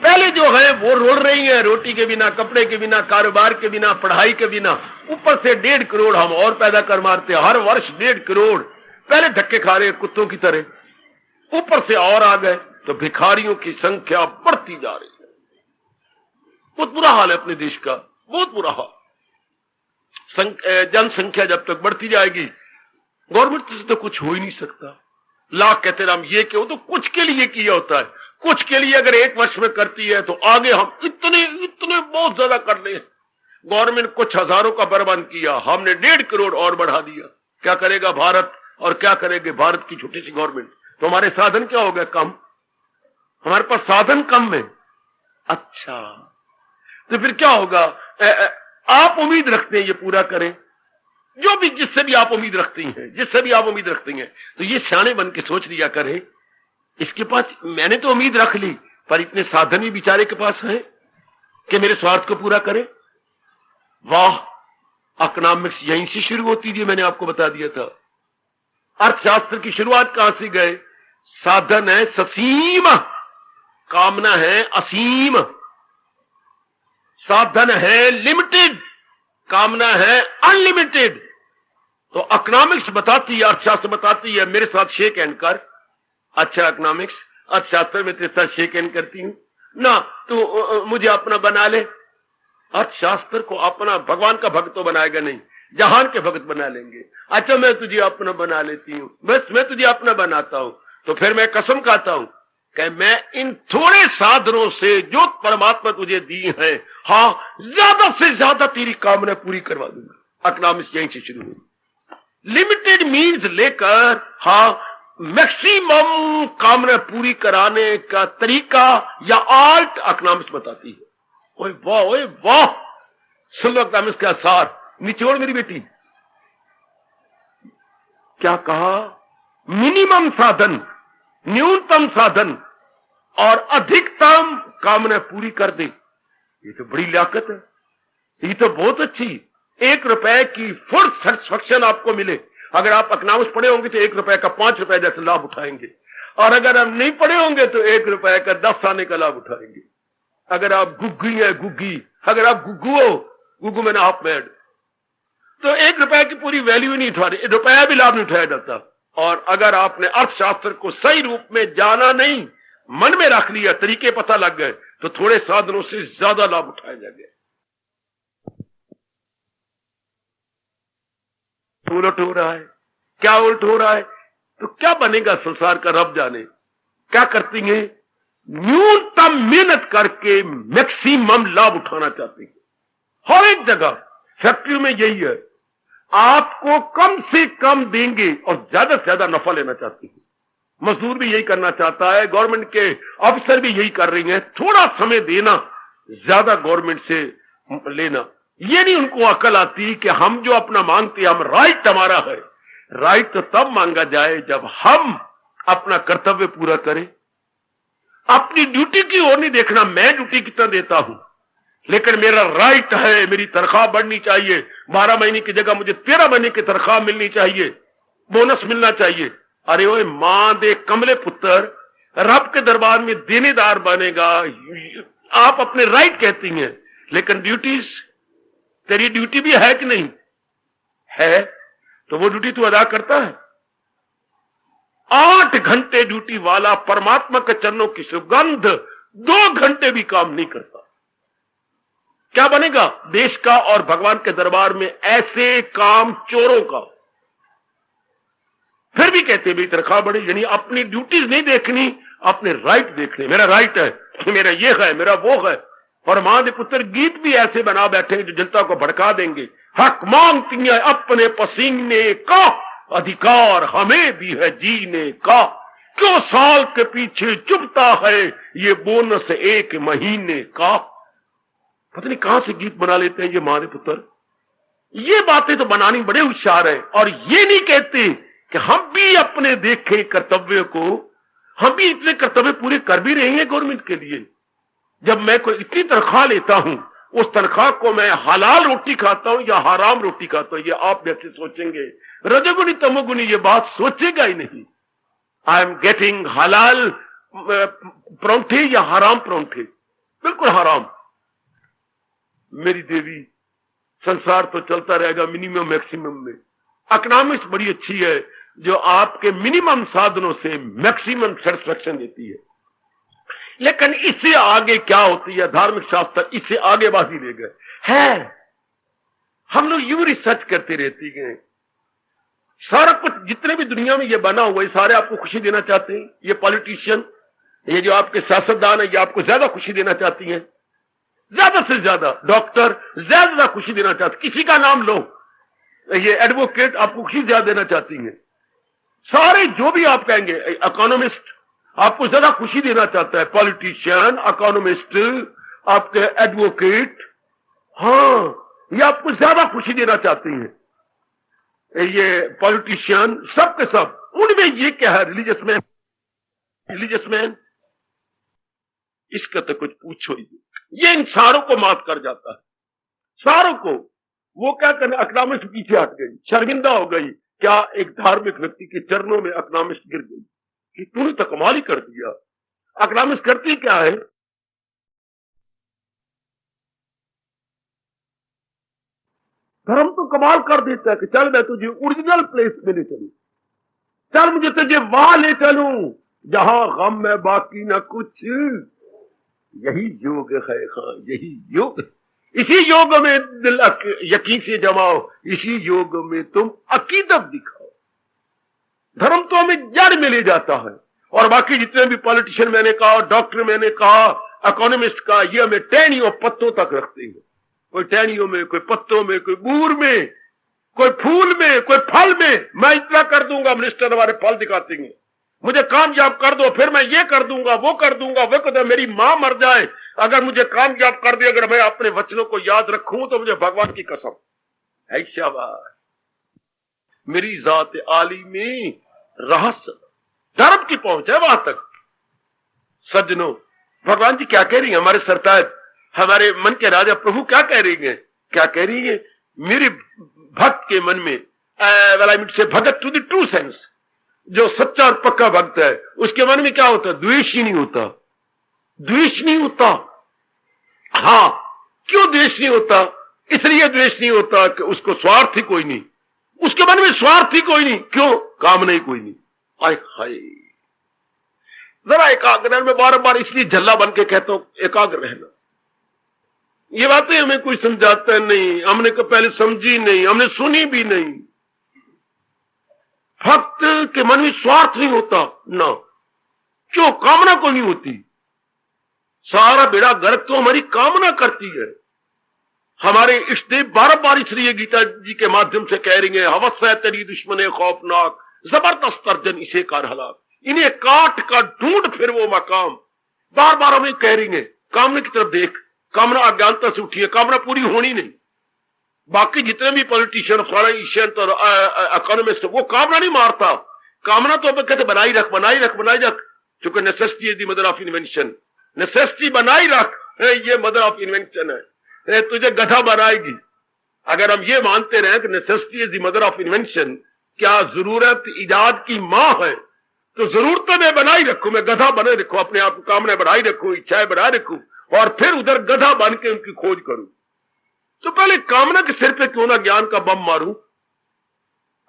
पहले जो है वो रोल रही है, रोटी के बिना, कपड़े के बिना, कारोबार के बिना, पढ़ाई के बिना। ऊपर से 1.5 करोड़ हम और पैदा कर मारते, हर वर्ष 1.5 करोड़। पहले धक्के खा रहे कुत्तों की तरह, ऊपर से और आ गए, तो भिखारियों की संख्या बढ़ती जा रही है। बहुत बुरा हाल है अपने देश का, बहुत बुरा हाल। जनसंख्या जब तक बढ़ती जाएगी, गवर्नमेंट से तो कुछ हो ही नहीं सकता। लाख कहते हैं हम ये क्यों, तो कुछ के लिए किया होता है। कुछ के लिए अगर 1 वर्ष में करती है तो आगे हम इतने बहुत ज्यादा कर ले। गवर्नमेंट कुछ हजारों का बर्बाद किया, हमने 1.5 करोड़ और बढ़ा दिया। क्या करेगा भारत, और क्या करेंगे भारत की छोटी सी गवर्नमेंट? तो हमारे साधन क्या हो गए? कम। हमारे पास साधन कम है। अच्छा, तो फिर क्या होगा? आप उम्मीद रखते हैं ये पूरा करें, जो भी जिससे भी आप उम्मीद रखती हैं, तो ये सियाने बन के सोच लिया करें, इसके पास मैंने तो उम्मीद रख ली, पर इतने साधन भी बेचारे के पास हैं कि मेरे स्वार्थ को पूरा करे। वाह, इकोनॉमिक्स यहीं से शुरू होती थी, मैंने आपको बता दिया था। अर्थशास्त्र की शुरुआत कहां से गए? साधन है ससीम, कामना है असीम। साधन है लिमिटेड, कामना है अनलिमिटेड। तो इकोनॉमिक्स बताती है, अर्थशास्त्र बताती है, मेरे साथ शेक हैंड कर। अच्छा, इकोनॉमिक्स अर्थशास्त्र में तेरे साथ शेक हैंड करती हूं ना, तो मुझे अपना बना ले। अर्थशास्त्र को अपना, भगवान का भक्त तो बनाएगा नहीं, जहान के भक्त बना लेंगे। अच्छा, मैं तुझे अपना बना लेती हूं, बस मैं तुझे अपना बनाता हूं, तो फिर मैं कसम खाता हूं कि मैं इन थोड़े साधनों से जो परमात्मा तुझे दी है, हाँ, ज्यादा से ज्यादा तेरी कामना पूरी करवा दूंगा। इकोनॉमिक्स यहीं से शुरू हुई। लिमिटेड मीन्स लेकर, हाँ, मैक्सिमम कामना पूरी कराने का तरीका या आर्ट इकोनॉमिक्स बताती है। ओए वाह, ओए वाह, सुन लो इकोनॉमिक्स का सार, निचोड़ मेरी बेटी। क्या कहा? मिनिमम साधन, न्यूनतम साधन और अधिकतम कामना पूरी कर दे। ये तो बड़ी लियाकत है, ये तो बहुत अच्छी। 1 रुपए की फुल सेटिस्फैक्शन आपको मिले। अगर आप इकोनॉमिक्स पढ़े होंगे तो 1 रुपए का 5 रुपए जैसे लाभ उठाएंगे, और अगर आप नहीं पढ़े होंगे तो 1 रुपए का 10 आने का लाभ उठाएंगे। अगर आप गुग्गी है, गुग्गी, अगर आप गुग्गू हो, गुग्गू मैंने आप मैड, तो 1 रुपए की पूरी वैल्यू ही नहीं उठा रही, रुपया भी लाभ नहीं उठाया जाता। और अगर आपने अर्थशास्त्र को सही रूप में जाना नहीं, मन में रख लिया, तरीके पता लग गए, तो थोड़े साधनों से ज्यादा लाभ उठाया जाएगा। उलट हो रहा है। क्या उलट हो रहा है? तो क्या बनेगा संसार का रब जाने। क्या करती हैं? न्यूनतम मेहनत करके मैक्सिमम लाभ उठाना चाहती है। हर एक जगह फैक्ट्री में यही है, आपको कम से कम देंगे और ज्यादा से ज्यादा नफा लेना चाहती है। मजदूर भी यही करना चाहता है, गवर्नमेंट के अफसर भी यही कर रही हैं, थोड़ा समय देना, ज्यादा गवर्नमेंट से लेना। ये नहीं उनको अकल आती कि हम जो अपना मांगते हैं, हम राइट हमारा है। राइट तो तब मांगा जाए जब हम अपना कर्तव्य पूरा करें। अपनी ड्यूटी की ओर नहीं देखना, मैं ड्यूटी कितना देता हूं, लेकिन मेरा राइट है, मेरी तनख्वाह बढ़नी चाहिए, 12 महीने की जगह मुझे 13 महीने की तनख्वाह मिलनी चाहिए, बोनस मिलना चाहिए। अरे ओए मां दे कमले पुत्र, रब के दरबार में देनेदार बनेगा। आप अपने राइट कहती हैं, लेकिन ड्यूटीज, तेरी ड्यूटी भी है कि नहीं है? तो वो ड्यूटी तू अदा करता है? 8 घंटे ड्यूटी वाला परमात्मा के चरणों की सुगंध 2 घंटे भी काम नहीं करता। क्या बनेगा देश का और भगवान के दरबार में ऐसे काम चोरों का। फिर भी कहते भी तनख्वाह बढ़े, यानी अपनी ड्यूटीज नहीं देखनी, अपने राइट देखने। मेरा राइट है, मेरा ये है, मेरा वो है। और मां के पुत्र गीत भी ऐसे बना बैठे जो जनता को भड़का देंगे। हक मांगती है अपने पसीने का, अधिकार हमें भी है जीने का। क्यों साल के पीछे चुभता है ये बोनस 1 महीने का। पता नहीं कहां से गीत बना लेते हैं ये मां के पुत्र। ये बातें तो बनानी बड़े होशियार है। और ये नहीं कहते कि हम भी अपने देखें कर्तव्य को, हम भी इतने कर्तव्य पूरे कर भी रहे हैं गवर्नमेंट के लिए। जब मैं कोई इतनी तनख्वाह लेता हूं, उस तनख्वाह को मैं हलाल रोटी खाता हूं या हराम रोटी खाता हूं, ये आप वैसे सोचेंगे। रजोगुनी तमोगुनी ये बात सोचेगा ही नहीं। आई एम गेटिंग हलाल परोंठे या हराम परोंठे, बिल्कुल हराम। मेरी देवी, संसार तो चलता रहेगा मिनिमम मैक्सिमम में। इकोनॉमिक्स बड़ी अच्छी है जो आपके मिनिमम साधनों से मैक्सिमम सेटिस्फेक्शन देती है। लेकिन इससे आगे क्या होती है, धार्मिक शास्त्र इससे आगे बात ही ले गए है। हम लोग यूं रिसर्च करते रहती गए। सारा कुछ जितने भी दुनिया में ये बना हुआ है, सारे आपको खुशी देना चाहते हैं। ये पॉलिटिशियन, ये जो आपके सियासतदान है, ये आपको ज्यादा खुशी देना चाहती हैं। ज्यादा से ज्यादा डॉक्टर ज्यादा खुशी देना चाहते, किसी का नाम लो। ये एडवोकेट आपको खुशी ज्यादा देना चाहती हैं। सारे जो भी आप कहेंगे, इकोनॉमिस्ट आपको ज्यादा खुशी देना चाहता है। पॉलिटिशियन, इकोनॉमिस्ट, आपके एडवोकेट, हाँ ये आपको ज्यादा खुशी देना चाहती हैं। ये पॉलिटिशियन सब के सब, उनमें ये क्या है, रिलीजियस मैन इसका तो कुछ पूछो ही। ये इन सारों को मात कर जाता है, सारों को। वो क्या करने, इकोनॉमिस्ट पीछे हट गई, शर्मिंदा हो गई। क्या एक धार्मिक व्यक्ति के चरणों में इकोनॉमिस्ट गिर गई कि तूने तो कमाल ही कर दिया। इकोनॉमिस्ट करती क्या है, धर्म तो कमाल कर देता है कि चल मैं तुझे ओरिजिनल प्लेस में ले चलूं, चल मुझे तुझे वहां ले चलूं जहां गम में बाकी ना कुछ। यही योग है, हाँ यही योग। इसी योग में दिल यकीन से जमाओ, इसी योग में तुम अकीदत दिखाओ। धर्म तो हमें जड़ में ले जाता है। और बाकी जितने भी पॉलिटिशियन मैंने कहा, डॉक्टर मैंने कहा, इकोनॉमिस्ट का, ये हमें टहनियों पत्तों तक रखते हैं। कोई टहनियों में, कोई पत्तों में, कोई बूर में, कोई फूल में, कोई फल में। मैं इतना कर दूंगा, मिनिस्टर हमारे फल दिखाते हैं। मुझे कामयाब कर दो, फिर मैं ये कर दूंगा, वो कर दूंगा, वो कर दूंगा। मेरी मां मर जाए अगर मुझे कामयाब कर दे, अगर मैं अपने वचनों को याद रखूं तो मुझे भगवान की कसम है, शाबाश। मेरी जात आली में रहस्य धर्म की पहुंच है वहां तक। सज्जनों, भगवान जी क्या कह रही है, हमारे सरताज, हमारे मन के राजा प्रभु क्या कह रही है, क्या कह रही है। मेरे भक्त के मन में, से भगत टू द ट्रू सेंस, जो सच्चा और पक्का भक्त है, उसके मन में क्या होता है, द्वेष ही नहीं होता। द्वेष नहीं होता। हां, क्यों द्वेष नहीं होता, इसलिए द्वेष नहीं होता कि उसको स्वार्थ ही कोई नहीं, उसके मन में स्वार्थ ही कोई नहीं। क्यों, कामना ही कोई नहीं। आय हाय, जरा एकाग्र, में बार बार इसलिए झल्ला बन के कहता हूं एकाग्र रहना। ये बातें हमें कोई समझाता नहीं, हमने को पहले समझी नहीं, हमने सुनी भी नहीं। भक्त के मन में स्वार्थ नहीं होता ना, क्यों, कामना को नहीं होती। सारा बेड़ा गर्क तो हमारी कामना करती है। हमारे इष्टदेव बार बार इसलिए गीता जी के माध्यम से कह रही है, हवस है तेरी दुश्मने खौफनाक, जबरदस्त तर्जन इसे कर हलाक, इन्हें काट का ढूंढ फिर वो मकाम। बार बार हमें कह रही है, कामना की तरफ देख। कामना अज्ञानता से उठी है, कामना पूरी होनी नहीं। बाकी जितने भी पॉलिटिशियन, फाइनेंशियल और इकोनॉमिस्ट, वो कामना नहीं मारता। कामना तो अब कहते बनाई रख, बनाई रख, बनाई रख, क्योंकि necessity is the mother of invention. Necessity बनाई रख, ये मदर ऑफ इन्वेंशन है, तुझे गधा बनाएगी। अगर हम ये मानते रहे कि necessity is the mother of invention, क्या जरूरत इजाद की मां है, तो जरूरतें मैं बनाई रखूं, मैं गधा बने रखूं, अपने आप को कामना बढ़ाई रखूं, इच्छाएं बढ़ाई रखूं, और फिर उधर गधा बन के उनकी खोज करूं। तो पहले कामना के सिर पे क्यों ना ज्ञान का बम मारूं।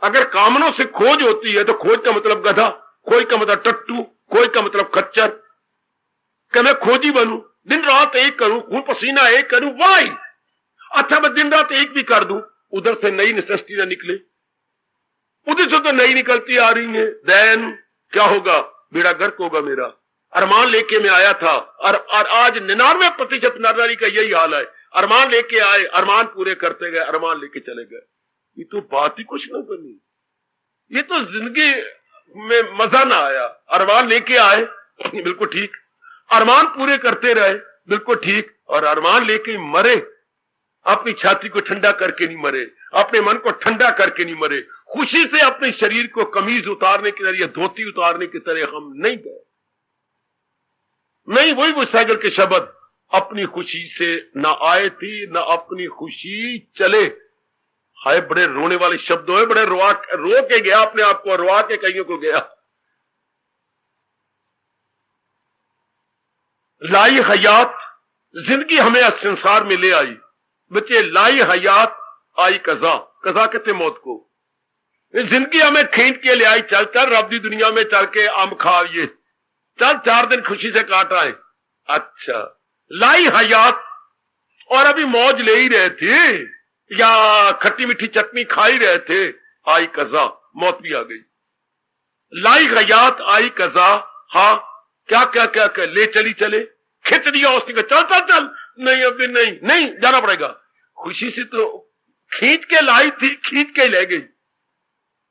अगर कामनों से खोज होती है तो खोज का मतलब गधा, कोई का मतलब टट्टू, कोई का मतलब खच्चर, कि मैं खोजी बनूं, दिन रात एक करूं, खून पसीना एक करूं, वाई। अच्छा मैं दिन रात एक भी कर दूं, उधर से नई नेसेसिटी ना निकले, उधर से तो नई निकलती आ रही है, देन क्या होगा? बेड़ा गर्क होगा मेरा। अरमान लेके मैं आया था और आज 99% नारी का यही हाल है। अरमान लेके आए, अरमान पूरे करते गए, अरमान लेके चले गए। ये तो बात ही कुछ ना बनी, ये तो जिंदगी में मजा ना आया। अरमान लेके आए, बिल्कुल ठीक, अरमान पूरे करते रहे, बिल्कुल ठीक, और अरमान लेके मरे। अपनी छाती को ठंडा करके नहीं मरे, अपने मन को ठंडा करके नहीं मरे, खुशी से अपने शरीर को कमीज उतारने की तरह या धोती उतारने की तरह हम नहीं गए। नहीं, वही वो साइकिल के शब्द, अपनी खुशी से ना आए थी ना अपनी खुशी चले। हाय, बड़े रोने वाले शब्द हुए, बड़े रो के गया, अपने आप को रोआ के कईयों को गया। लाई हयात जिंदगी हमें इस संसार में ले आई। बच्चे, लाई हयात आई कजा, कजा कहते मौत को। जिंदगी हमें खींच के ले आई, चल चल रब दी दुनिया में चल के आम खाइए, चल 4 दिन खुशी से काट आए। अच्छा, लाई हयात, और अभी मौज ले ही रहे थे या खट्टी मीठी चटनी खा ही रहे थे, आई कजा, मौत भी आ गई। लाई हयात आई कजा, हाँ क्या क्या क्या क्या ले चली चले, खिंच दिया उसने, चल चल चल, नहीं अभी नहीं, नहीं जाना पड़ेगा। खुशी से तो खींच के लाई थी, खींच के ले गई।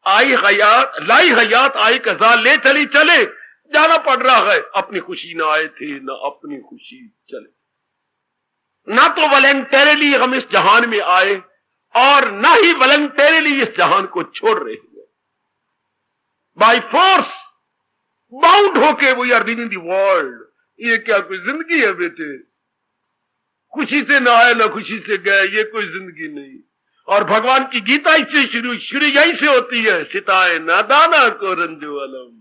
आई हयात, लाई हयात आई कजा, ले चली चले, जाना पड़ रहा है। अपनी खुशी ना आए थे ना अपनी खुशी चले। ना तो वॉलंटरीली हम इस जहान में आए और ना ही वॉलंटरीली इस जहान को छोड़ रहे हैं। बाय फोर्स बाउंड होके we are living the world. ये क्या कोई जिंदगी है बेटे? खुशी से ना आए ना खुशी से गए, ये कोई जिंदगी नहीं। और भगवान की गीता इससे शुरू यहीं से होती है, सिताए नादाना को रंजो अलम।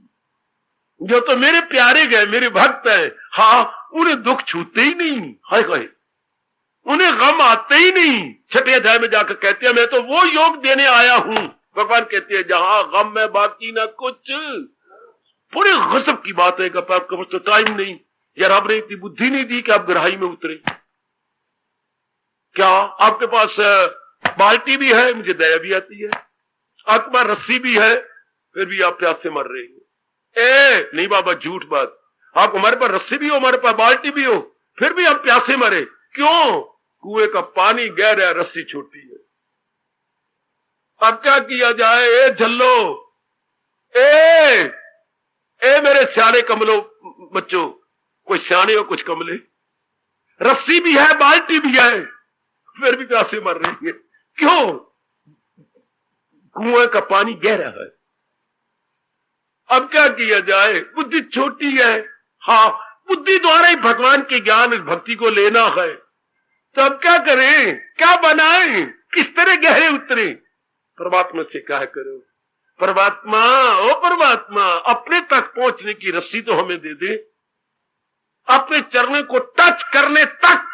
जो तो मेरे प्यारे गए, मेरे भक्त है, हाँ उन्हें दुख छूते ही नहीं, हाय हाय, उन्हें गम आते ही नहीं। 6वें अध्याय में जाकर कहते हैं मैं तो वो योग देने आया हूं। भगवान कहते हैं जहां गम में बाकी ना कुछ। पूरे गजब की बात है कि आपके पास तो टाइम नहीं, यार आपने इतनी बुद्धि नहीं दी कि आप गहराई में उतरे। क्या आपके पास बाल्टी भी है, मुझे दया भी आती है, आपके पास रस्सी भी है, फिर भी आप प्यास से मर रहे हैं। नहीं बाबा, झूठ बात। आप हमारे पास रस्सी भी हो, हमारे पास बाल्टी भी हो, फिर भी हम प्यासे मरे। क्यों? कुएं का पानी गहरा है, रस्सी छोटी है। अब क्या किया जाए? ए झल्लो, ए मेरे सियाने कमलो बच्चों, कोई सियाने हो कुछ कमले, रस्सी भी है बाल्टी भी है, फिर भी प्यासे मर रही है। क्यों? कुएं का पानी गहरा है। अब क्या किया जाए? बुद्धि छोटी है। हाँ, बुद्धि द्वारा ही भगवान के ज्ञान भक्ति को लेना है। तो अब क्या करें, क्या बनाएं, किस तरह गहरे उतरे? परमात्मा से कहा करो, परमात्मा, ओ परमात्मा, अपने तक पहुंचने की रस्सी तो हमें दे दे, अपने चरणों को टच करने तक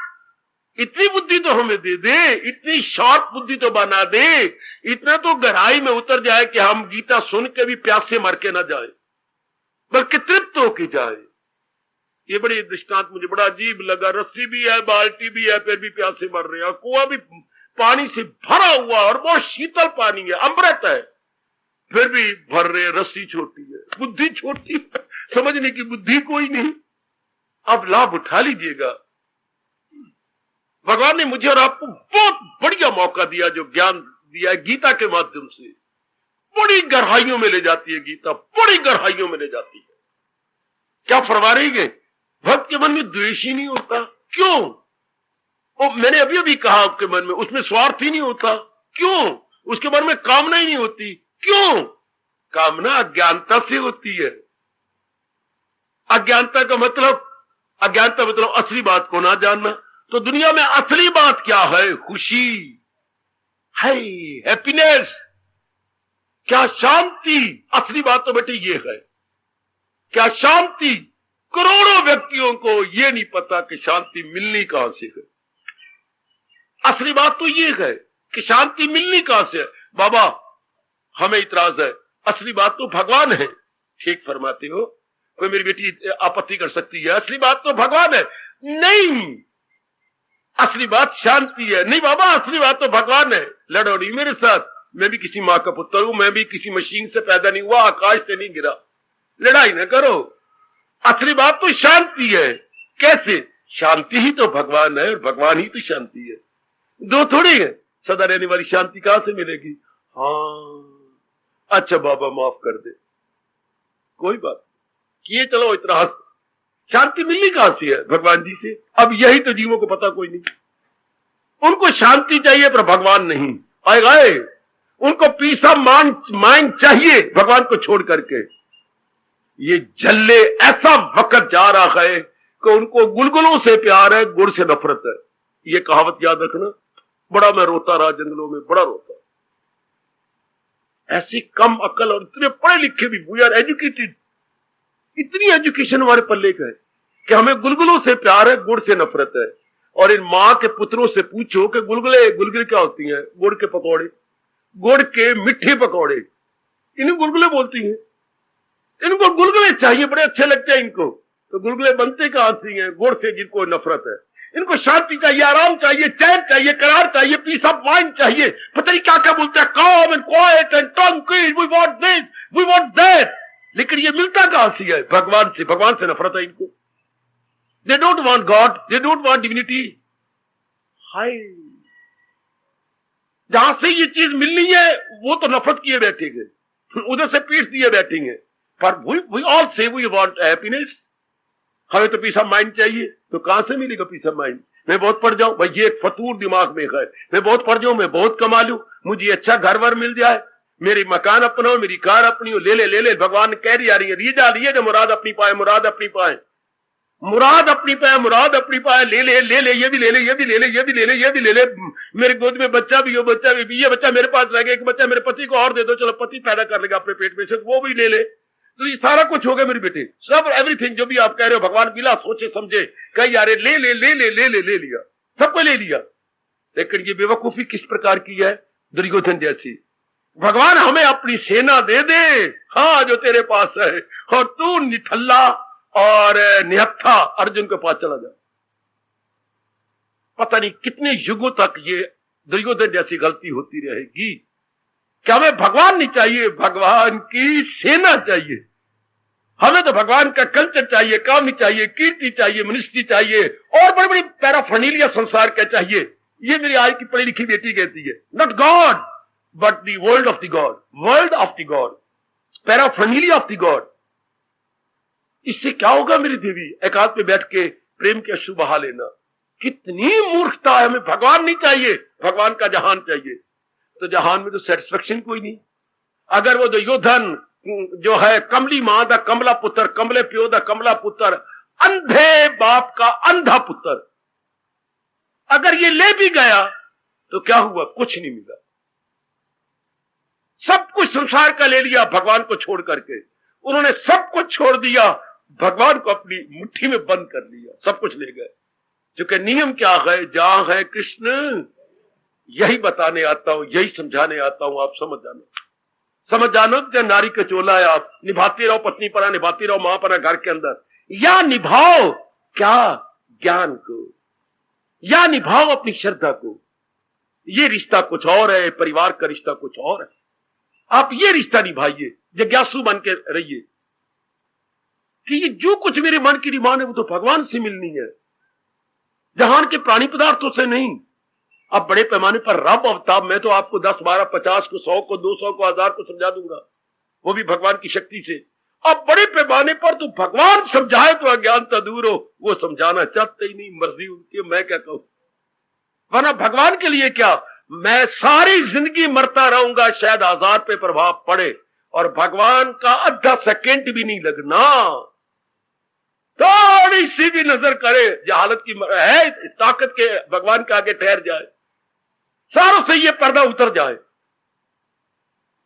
इतनी बुद्धि तो हमें दे दे, इतनी शॉर्ट बुद्धि तो बना दे, इतना तो गहराई में उतर जाए कि हम गीता सुन के भी प्यास से मर के ना जाए, बल्कि तृप्त होके जाए। ये बड़ी दृष्टांत मुझे बड़ा अजीब लगा। रस्सी भी है, बाल्टी भी है, फिर भी प्यास से मर रहे हैं। कुआं भी पानी से भरा हुआ और बहुत शीतल पानी है, अमृत है, फिर भी भर रहे। रस्सी छोटी है, बुद्धि छोटी है, समझने की बुद्धि कोई नहीं। अब लाभ उठा लीजिएगा। भगवान ने मुझे और आपको बहुत बढ़िया मौका दिया, जो ज्ञान दिया है गीता के माध्यम से। बड़ी गहराइयों में ले जाती है गीता, बड़ी गहराइयों में ले जाती है। क्या फरमा रही है? भक्त के मन में द्वेष ही नहीं होता। क्यों? वो मैंने अभी अभी कहा, आपके मन में उसमें स्वार्थ ही नहीं होता। क्यों? उसके मन में कामना ही नहीं होती। क्यों? कामना अज्ञानता से होती है। अज्ञानता मतलब असली बात को ना जानना। तो दुनिया में असली बात क्या है? खुशी है, हैप्पीनेस, क्या शांति। असली बात तो बेटे ये है, क्या शांति। करोड़ों व्यक्तियों को ये नहीं पता कि शांति मिलनी कहां से है। असली बात तो ये है कि शांति मिलनी कहां से है। बाबा, हमें इतराज है, असली बात तो भगवान है। ठीक फरमाते हो, कोई मेरी बेटी आपत्ति कर सकती है, असली बात तो भगवान है। नहीं, असली बात शांति है। नहीं बाबा, असली बात तो भगवान है। लड़ो नहीं मेरे साथ, मैं भी किसी माँ का पुत्र हूं, मैं भी किसी मशीन से पैदा नहीं हुआ, आकाश से नहीं गिरा। लड़ाई न करो, असली बात तो शांति है। कैसे? शांति ही तो भगवान है और भगवान ही तो शांति है, दो थोड़ी है। सदा रहने वाली शांति कहां से मिलेगी? हाँ, अच्छा बाबा माफ कर दे, कोई बात किए चलो, इतना हंस। शांति मिलनी कहां से है? भगवान जी से। अब यही तो जीवों को पता कोई नहीं। उनको शांति चाहिए पर भगवान नहीं आएगा। उनको पीस ऑफ माइंड चाहिए भगवान को छोड़ करके। ये जल्ले ऐसा वक्त जा रहा है कि उनको गुलगुलों से प्यार है, गुड़ से नफरत है। ये कहावत याद रखना। बड़ा मैं रोता रहा जंगलों में, बड़ा रोता। ऐसी कम अकल और इतने पढ़े लिखे भी, वी आर एजुकेटेड, इतनी एजुकेशन हमारे पल्ले का है कि हमें गुलगुलों से प्यार है, गुड़ से नफरत है। और इन माँ के पुत्रों से पूछो कि गुलगुले क्या होती हैं? गुड़ के पकौड़े, गुड़ के मिठे पकौड़े, इन्हें गुलगुले बोलती हैं। इनको गुलगुले चाहिए, बड़े अच्छे लगते हैं इनको। तो गुलगुले बनते कहां से हैं? गुड़ से, जिनको नफरत है। इनको शांति चाहिए, आराम चाहिए, चैन चाहिए, करार चाहिए, पीस ऑफ माइंड चाहिए। पता नहीं क्या क्या बोलते हैं, calm and quiet and tranquil, we want this, we want that। लेकिन ये मिलता कहां से है? भगवान से। भगवान से नफरत है इनको। They don't want God, they don't want divinity। हाय, जहां से ये चीज मिलनी है वो तो नफरत किए बैठेंगे, उधर से पीठ दिए बैठेंगे। पर we all say we want happiness। हमें तो पीस ऑफ माइंड चाहिए, तो कहां से मिलेगा पीस ऑफ माइंड? मैं बहुत पढ़ जाऊं भाई, ये एक फतूर दिमाग में है। मैं बहुत पढ़ जाऊं, मैं बहुत कमा लूं, मुझे अच्छा घर वर मिल जाए, मेरी मकान अपना हो, मेरी कार अपनी हो, ले ले। भगवान कह रही आ रही है, रिए जा मुराद अपनी पाए, मुराद अपनी पाए, मुराद अपनी पाए, मुराद अपनी पाए। ले ले, ये भी ले ले, ये भी ले ले, ये भी ले ले, ये भी ले ले। मेरे गोद में बच्चा भी हो, बच्चा भी, ये बच्चा मेरे पास रह गया, एक बच्चा मेरे पति को और दे दो, चलो पति पैदा कर लेगा अपने पेट में से, वो भी ले ले। तो ये सारा कुछ हो गया मेरी बेटी, सब एवरीथिंग जो भी आप कह रहे हो। भगवान बिना सोचे समझे कई यारे ले लिया, सबको ले लिया। लेकिन ये बेवकूफी किस प्रकार की है? दुर्योधन जैसी। भगवान हमें अपनी सेना दे दे, हाँ, जो तेरे पास है, और तू निठल्ला और निहत्था अर्जुन के पास चला जा। पता नहीं कितने युगों तक ये दुर्योधन जैसी गलती होती रहेगी। क्या हमें भगवान नहीं चाहिए? भगवान की सेना चाहिए। हमें तो भगवान का कल्चर चाहिए, काम नहीं चाहिए, कीर्ति चाहिए, मिनिस्ट्री चाहिए, और बड़ी बड़ी पैराफर्नीलिया संसार का चाहिए। ये मेरी आज की पढ़ी लिखी बेटी कहती है, not god but the world of the god, world of the god, paraphernalia of the god. इससे क्या होगा मेरी देवी? एकांत में बैठ के प्रेम के अश्रु बहा लेना। कितनी मूर्खता है। हमें भगवान नहीं चाहिए, भगवान का जहान चाहिए। तो जहान में तो सेटिस्फेक्शन कोई नहीं। अगर वो दुर्योधन जो है कमली मां दा कमला पुत्र, कमले प्यो दा कमला पुत्र, अंधे बाप का अंधा पुत्र, अगर ये ले भी गया तो क्या हुआ? कुछ नहीं मिला। सब कुछ संसार का ले लिया भगवान को छोड़ करके। उन्होंने सब कुछ छोड़ दिया, भगवान को अपनी मुट्ठी में बंद कर लिया, सब कुछ ले गए। क्योंकि नियम क्या है? जहां है कृष्ण, यही बताने आता हूं, यही समझाने आता हूं। आप समझ जानो कि नारी का चोला है। आप निभाते रहो पत्नी पना, निभाती रहो मां पना घर के अंदर, या निभाओ क्या ज्ञान को, या निभाओ अपनी श्रद्धा को। ये रिश्ता कुछ और है, परिवार का रिश्ता कुछ और है। आप ये रिश्ता निभाइए, जिज्ञासु बन के रहिए कि ये जो कुछ मेरे मन की डिमांड है वो तो भगवान से मिलनी है, जहान के प्राणी पदार्थों से नहीं। अब बड़े पैमाने पर रब अवतार, मैं तो आपको 10, 12, 50 को, 100 को, 200 को, 1000 को समझा दूंगा, वो भी भगवान की शक्ति से। अब बड़े पैमाने पर तो भगवान समझाए तो अज्ञानता दूर हो, वो समझाना चाहते ही नहीं, मर्जी उनकी, मैं क्या कहूं। वरना भगवान के लिए क्या, मैं सारी जिंदगी मरता रहूंगा, शायद 1000 पे प्रभाव पड़े, और भगवान का आधा सेकेंड भी नहीं लगना। थोड़ी सी भी नजर करे, जो हालत की है ताकत के, भगवान के आगे ठहर जाए, सारों से ये पर्दा उतर जाए,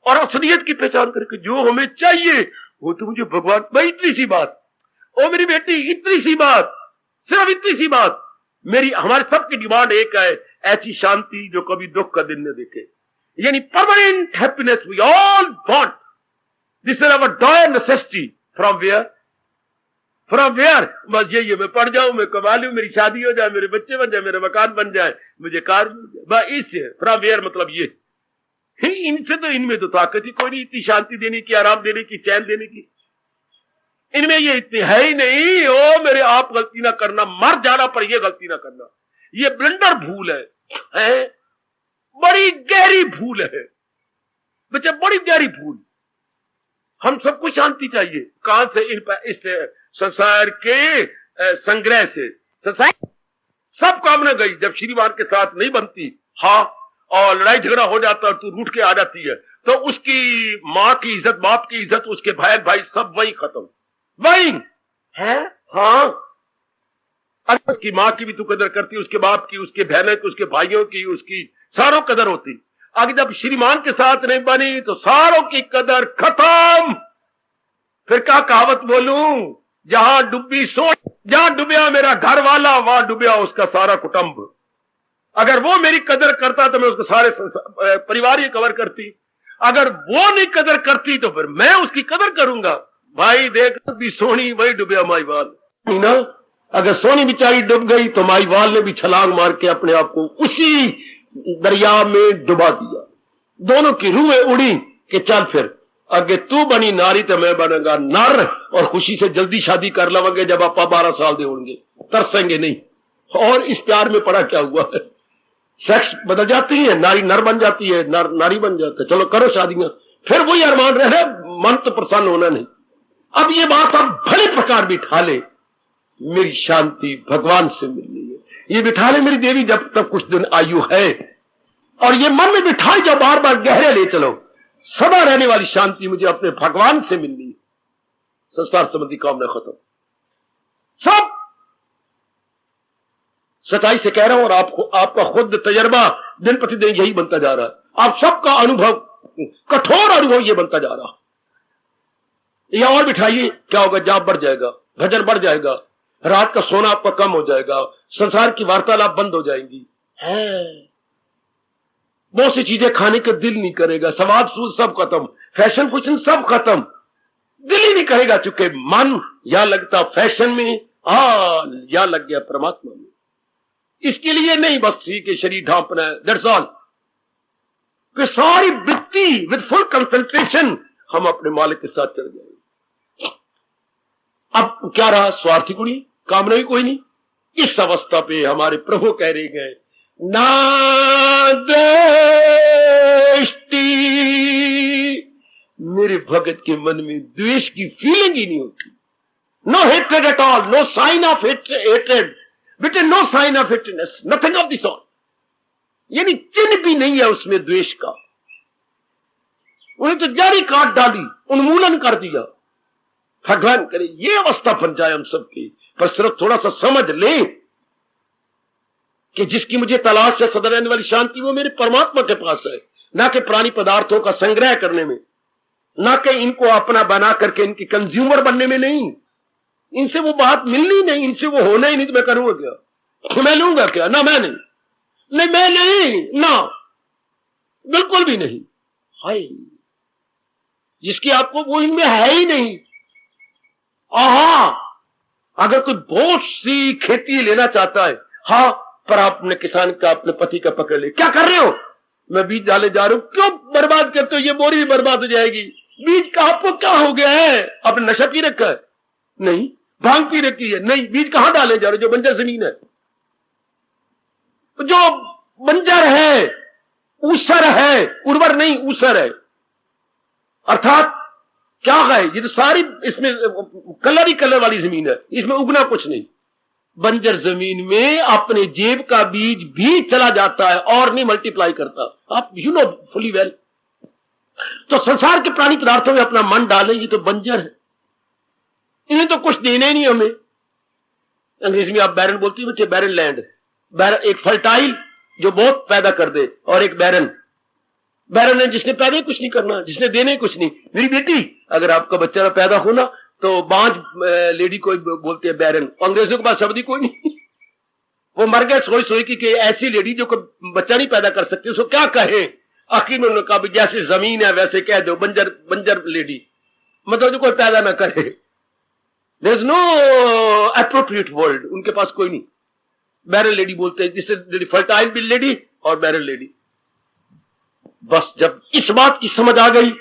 और असलियत की पहचान करके जो हमें चाहिए वो तो मुझे भगवान। भाई इतनी सी बात, ओ मेरी बेटी, इतनी सी बात, सिर्फ इतनी सी बात। हमारे सबकी डिमांड एक है, ऐसी शांति जो कभी दुख का दिन न देखे, यानी permanent happiness we all want. This is our dire necessity. From where? From where? बस ये मैं पढ़ जाऊं, मैं कमा लूं, मेरी शादी हो जाए, मेरे बच्चे बन जाए, मेरा मकान बन जाए, मुझे कार मिल जाए, बस इससे। फ्रॉम वेयर मतलब ये। इनसे तो, इनमें तो ताकत ही कोई नहीं, इतनी शांति देने की, आराम देने की, चैन देने की, इनमें ये इतनी है ही नहीं। ओ मेरे, आप गलती ना करना, मर जाना पर ये गलती ना करना, ये ब्लंडर भूल है? बड़ी गहरी भूल है बच्चे, बड़ी गहरी भूल। हम सबको शांति चाहिए। कहां से? इस संसार के संग्रह से। संसार सब कामना गई जब श्रीमान के साथ नहीं बनती, हाँ, और लड़ाई झगड़ा हो जाता है, तो रूठ के आ जाती है, तो उसकी माँ की इज्जत, बाप की इज्जत, उसके भाई भाई सब वही खत्म, वही है। हाँ, अगर उसकी माँ की भी तू कदर करती, उसके बाप की, उसके बहनों की, उसके भाइयों की, उसकी सारों कदर होती। आगे जब श्रीमान के साथ नहीं बनी तो सारों की कदर खत्म। फिर क्या कहावत बोलूं? जहां डूबी सोच, जहां डूबया मेरा घर वाला, वहां डूबया उसका सारा कुटुंब। अगर वो मेरी कदर करता तो मैं उसको सारे परिवार ही कवर करती। अगर वो नहीं कदर करती तो फिर मैं उसकी कदर करूंगा। भाई देख, भी सोनी वही डूबया माईवाल ना। अगर सोनी बेचारी डूब गई तो माईवाल ने भी छलांग मार के अपने आप को उसी दरिया में डुबा दिया। दोनों की रूहें उड़ी कि चल फिर अगे तू बनी नारी तो मैं बनूंगा नर, और खुशी से जल्दी शादी कर लवेंगे जब आप 12 साल दे होंगे, तरसेंगे नहीं। और इस प्यार में पड़ा क्या हुआ है? सेक्स बदल जाती है, नारी नर बन जाती है, नर नारी बन जाता है। चलो करो शादियां, फिर वही अरमान रहे, मन तो प्रसन्न होना नहीं। अब ये बात आप भले प्रकार बिठा ले, मेरी शांति भगवान से मिलनी है। ये बिठा ले मेरी देवी जब तक कुछ दिन आयु है, और ये मन में बिठाई जो बार बार गहरे ले चलो, सदा रहने वाली शांति मुझे अपने भगवान से मिलनी है। संसार संबंधी कामना खत्म। सब सच्चाई से कह रहा हूं, और आपका खुद तजर्बा दिन प्रतिदिन यही बनता जा रहा है। आप सबका अनुभव, कठोर अनुभव ये बनता जा रहा। या और बिठाइए, क्या होगा? जाप बढ़ जाएगा, भजन बढ़ जाएगा, रात का सोना आपका कम हो जाएगा, संसार की वार्तालाप बंद हो जाएंगी, बहुत सी चीजें खाने का दिल नहीं करेगा, सवाद सूद सब खत्म, फैशन फैशन सब खत्म, दिल ही नहीं करेगा, चूंकि मन या लगता फैशन में, या लग गया परमात्मा में। इसके लिए नहीं बस सी के शरीर ढांपना है, दैट्स ऑल। कि सारी वृत्ति विद फुल कंसंट्रेशन हम अपने मालिक के साथ चल जाएंगे। अब क्या रहा? स्वार्थी कोई, कामना ही कोई नहीं। इस अवस्था पे हमारे प्रभु कह रहे गए, ना द्वेष्टि, मेरे भगत के मन में द्वेष की फीलिंग ही नहीं होती। No hatred at all, no sign of hatred, बेटे, no sign of hatredness, nothing of this all. यानी चिन्ह भी नहीं है उसमें द्वेष का। उन्हें तो जारी काट डाली, उन्मूलन कर दिया। भगवान करे ये अवस्था बन जाए हम सबकी। पर सिर्फ थोड़ा सा समझ ले कि जिसकी मुझे तलाश है सदा रहने वाली शांति, वो मेरे परमात्मा के पास है, ना कि प्राणी पदार्थों का संग्रह करने में, ना कि इनको अपना बना करके इनकी कंज्यूमर बनने में। नहीं, इनसे वो बात मिलनी नहीं, इनसे वो होना ही नहीं। तो मैं करूंगा क्या? तो मैं लूंगा क्या? ना मैं नहीं, नहीं मैं नहीं, ना बिल्कुल भी नहीं। हाय, जिसकी आपको वो इनमें है ही नहीं। अगर कोई बहुत सी खेती लेना चाहता है, हाँ, पर आपने किसान का, अपने पति का पकड़ ले, क्या कर रहे हो? मैं बीज डाले जा रहा हूं। क्यों बर्बाद करते हो? ये बोरी भी बर्बाद हो जाएगी। बीज का आपको क्या हो गया है? आपने नशा पी रखा है? नहीं। भांग पी रखी है? नहीं। बीज कहां डाले जा रहे हो? जो बंजर जमीन है, जो बंजर है, ऊसर है, उर्वर नहीं ऊसर है। अर्थात क्या है? ये तो सारी इसमें कलर ही कलर वाली जमीन है, इसमें उगना कुछ नहीं। बंजर जमीन में अपने जेब का बीज भी चला जाता है और नहीं मल्टीप्लाई करता। आप यू नो फुली वेल। तो संसार के प्राणी पदार्थों में अपना मन डालें, ये तो बंजर है, इन्हें तो कुछ देना ही नहीं हमें। अंग्रेजी में आप बैरन बोलती है, बैरन लैंड। एक फर्टाइल जो बहुत पैदा कर दे, और एक बैरन। बैरन है जिसने पैदा ही कुछ नहीं करना, जिसने देने कुछ नहीं। मेरी बेटी, अगर आपका बच्चा पैदा होना तो बांझ लेडी को बोलते हैं बैरन। अंग्रेजों के पास शब्द ही कोई नहीं। वो मर गए सोई सोई की ऐसी लेडी जो बच्चा नहीं पैदा कर सकती, उसको क्या कहे? आखिर में उन्होंने कहा जैसे जमीन है वैसे कह दो, बंजर बंजर लेडी। मतलब जो कोई पैदा ना करे। There is no appropriate word, उनके पास कोई नहीं। बैरल लेडी बोलते हैं, जिससे फर्टाइल भी लेडी और बैरल लेडी। बस जब इस बात की समझ आ गई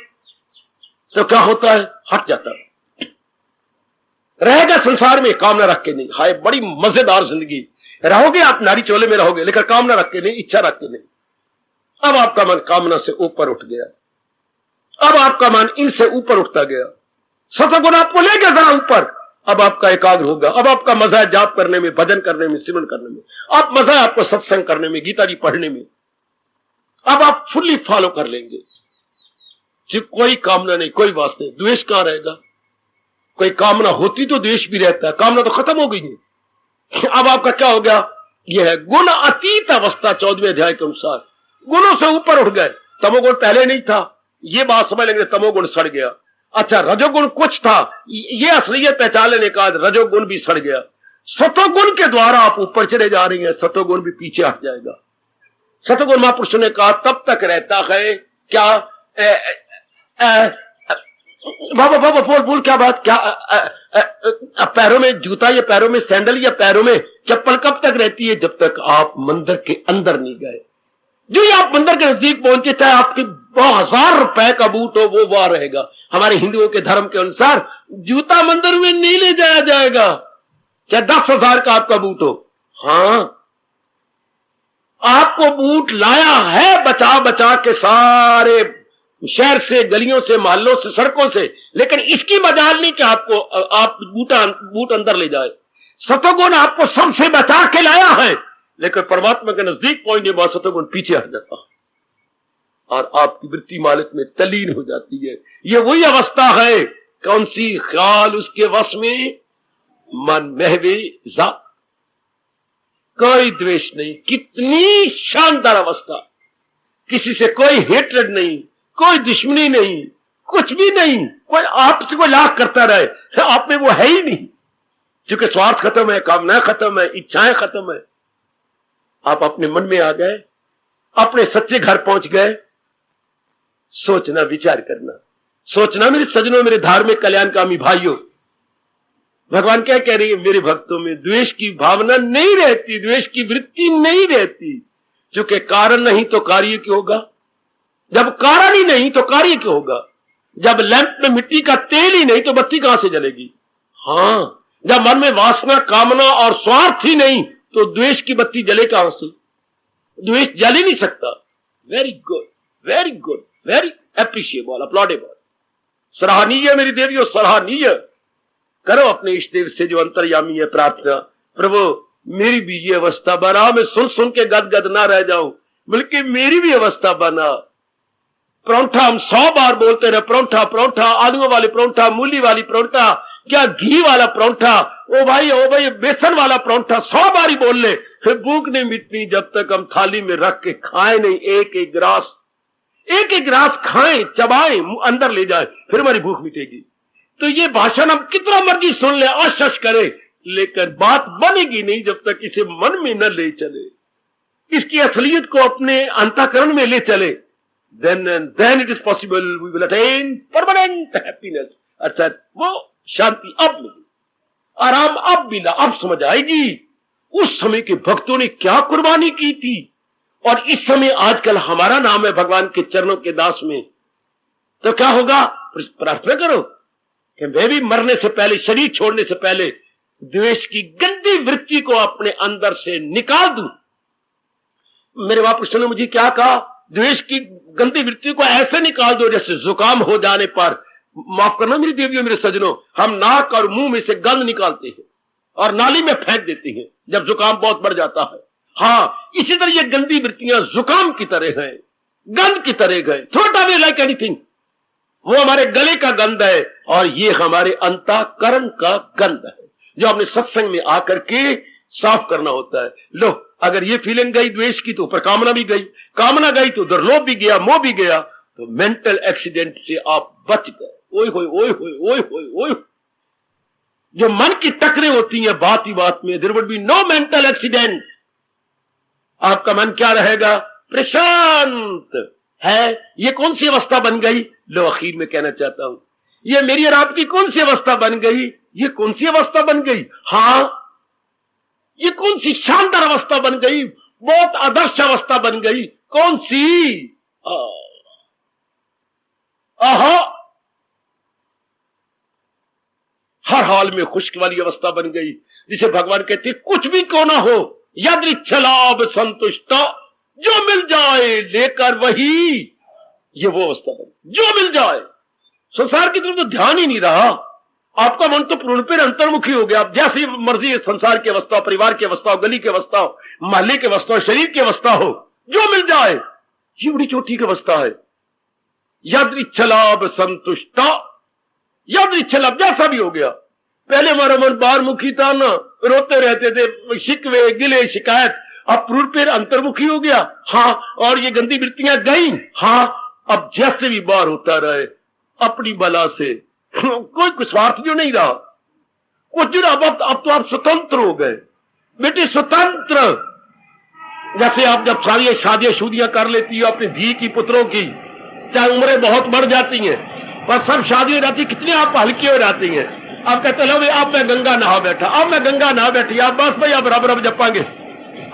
तो क्या होता है, हट जाता है। रहेगा संसार में कामना रख के नहीं। हाय बड़ी मजेदार जिंदगी, रहोगे आप नारी चोले में रहोगे, लेकिन कामना रख के नहीं, इच्छा रख के नहीं। अब आपका मन कामना से ऊपर उठ गया, अब आपका मन इनसे ऊपर उठता गया। सतगुण आपको ले गया जरा ऊपर, अब आपका एकाग्र होगा। अब आपका मजा है जाप करने में, भजन करने में, सिमरन करने में। अब मजा है आपको सत्संग करने में, गीता जी पढ़ने में। अब आप फुल्ली फॉलो कर लेंगे। जो कोई कामना नहीं, कोई वास्ते नहीं। द्वेष कहां रहेगा? कोई कामना होती तो द्वेष भी रहता है, कामना तो खत्म हो गई है। अब आपका क्या हो गया? यह है गुण अतीत अवस्था, 14वें अध्याय के अनुसार। गुणों से ऊपर उठ गए। तमोगुण पहले नहीं था, ये बात समझ लेंगे, तमोगुण सड़ गया। अच्छा, रजोगुण कुछ था, ये असलियत पहचान लेने का रजोगुण भी सड़ गया। सतोगुण के द्वारा आप ऊपर चले जा रही हैं, सतोगुण भी पीछे हट जाएगा। सतोगुण महापुरुष ने कहा तब तक रहता है क्या? बाबा बाबा बोल बोल, क्या बात? क्या पैरों में जूता या पैरों में सैंडल या पैरों में चप्पल कब तक रहती है? जब तक आप मंदिर के अंदर नहीं गए। जो ही आप मंदिर के नजदीक पहुंचे, चाहे आपके 1000 रुपए का बूट हो, वो वहां रहेगा। हमारे हिंदुओं के धर्म के अनुसार जूता मंदिर में नहीं ले जाया जाएगा, चाहे 10,000 का आपका बूट हो। हां, आपको बूट लाया है बचा बचा के सारे शहर से, गलियों से, मोहल्लों से, सड़कों से, लेकिन इसकी मजाल नहीं कि आपको आप बूट अंदर ले जाए। सतोगुण आपको सबसे बचा के लाया है, लेकिन परमात्मा के नजदीक पहुंचने बाद सतोगुण पीछे हट जाता है और आपकी वृत्ति मालिक में तल्लीन हो जाती है। यह वही अवस्था है, कौन सी? ख्याल उसके वश में, मन महवे जा, कोई द्वेष नहीं। कितनी शानदार अवस्था, किसी से कोई हेट्रेड नहीं, कोई दुश्मनी नहीं, कुछ भी नहीं। कोई आपसे कोई लाख करता रहे, आप में वो है ही नहीं, क्योंकि स्वार्थ खत्म है, कामना खत्म है, इच्छाएं खत्म है। आप अपने मन में आ गए, अपने सच्चे घर पहुंच गए। सोचना, विचार करना, सोचना मेरे सजनों, मेरे धार्मिक कल्याणकामी भाइयों, भगवान क्या कह रही है? मेरे भक्तों में द्वेष की भावना नहीं रहती, द्वेष की वृत्ति नहीं रहती, क्योंकि कारण नहीं तो कार्य क्यों होगा? जब कारण ही नहीं तो कार्य क्यों होगा? जब लैंप में मिट्टी का तेल ही नहीं तो बत्ती कहां से जलेगी? हां, जब मन में वासना, कामना और स्वार्थ ही नहीं तो द्वेष की बत्ती जले कहां से? द्वेष जल ही नहीं सकता। Very good, very good, very appreciable, applaudable, सराहनीय मेरी देवियों, सराहनीय। करो अपने इष्ट देव से जो अंतर्यामी है प्रार्थना, प्रभु मेरी भी ये अवस्था बना, मैं सुन सुन के गदगद ना रह जाऊं, बल्कि मेरी भी अवस्था बना। परोंठा हम 100 बार बोलते रहे, परोंठा परोंठा, आलूओं वाले परोंठा, मूली वाली परोंठा, क्या घी वाला परोंठा, ओ भाई बेसन वाला परोंठा, 100 बार ही बोल ले, फिर भूख नहीं मिटनी जब तक हम थाली में रख के खाए नहीं। एक एक गिलास खाएं, चबाएं, अंदर ले जाए, फिर हमारी भूख मिटेगी। तो ये भाषण हम कितना मर्जी सुन ले, आशश करे, लेकिन बात बनेगी नहीं जब तक इसे मन में न ले चले, इसकी असलियत को अपने अंतःकरण में ले चले। then it is possible we will attain permanent happiness, अर्थात वो शांति अब मिली, आराम अब मिला। अब समझ आएगी उस समय के भक्तों ने क्या कुर्बानी की थी, और इस समय आजकल हमारा नाम है भगवान के चरणों के दास में। तो क्या होगा? प्रार्थना करो कि मैं भी मरने से पहले, शरीर छोड़ने से पहले, द्वेष की गंदी वृत्ति को अपने अंदर से निकाल दूं। मेरे महापुरुषों ने मुझे क्या कहा? द्वेष की गंदी वृत्ति को ऐसे निकाल दो जैसे जुकाम हो जाने पर, माफ करना मेरी देवियों, मेरे सजनों, हम नाक और मुंह में से गंध निकालते हैं और नाली में फेंक देते हैं जब जुकाम बहुत बढ़ जाता है। हां, इसी तरह ये गंदी वृत्तियां जुकाम की तरह हैं, गंध की तरह है। Throw it away like anything. वो हमारे गले का गंध है और ये हमारे अंतःकरण का गंध है, जो अपने सत्संग में आकर के साफ करना होता है। लो, अगर ये फीलिंग गई द्वेष की तो ऊपर कामना भी गई, कामना गई तो उधर लोभ भी गया, मोह भी गया, तो मेंटल एक्सीडेंट से आप बच गए। ओए होए ओए होए ओए होए ओए। जो मन की टकरें होती हैं बात ही बात में, there would be no mental accident. आपका मन क्या रहेगा? प्रशांत है। ये कौन सी अवस्था बन गई? लो, आखिर में कहना चाहता हूं, ये मेरी और आपकी कौन सी अवस्था बन गई? ये कौन सी अवस्था बन गई? हाँ, ये कौन सी शानदार अवस्था बन गई, बहुत आदर्श अवस्था बन गई। कौन सी? आहा, हर हाल में खुशकी वाली अवस्था बन गई, जिसे भगवान कहते कुछ भी क्यों ना हो, यदृच्छलाभ संतुष्ट, जो मिल जाए लेकर वही। ये वो अवस्था बन, जो मिल जाए। संसार की तरफ तो ध्यान ही नहीं रहा, आपका मन तो पूर्ण पर अंतर्मुखी हो गया। आप जैसी मर्जी संसार की अवस्था, परिवार की अवस्था हो, गली की अवस्था हो, मोहल्ले की अवस्था हो, शरीर की अवस्था हो, जो मिल जाए, ये बड़ी चोटी की अवस्था है। यदृच्छलाभ संतुष्ट, यदृच्छलाभ जैसा भी हो गया। पहले हमारा मन बाहरमुखी था ना, रोते रहते थे, शिकवे गिले शिकायत, अब पूर्ण पर अंतर्मुखी हो गया। हाँ, और ये गंदी वृत्तियां गई। हाँ, अब जैसे भी बाहर होता रहे अपनी बला से, कोई स्वार्थ जो नहीं रहा, कुछ जो अब तो आप स्वतंत्र हो गए बेटे, स्वतंत्र। जैसे आप जब सारी शादियां शुदियां कर लेती हो अपने धी की पुत्रों की, चाहे उम्रें बहुत बढ़ जाती हैं, पर सब शादी हो जाती, कितने आप हल्की हो जाती हैं। आप कहते लो भाई अब मैं गंगा नहा बैठा, अब मैं गंगा नहा बैठी, आप बस भाई अब रब रब जपांगे,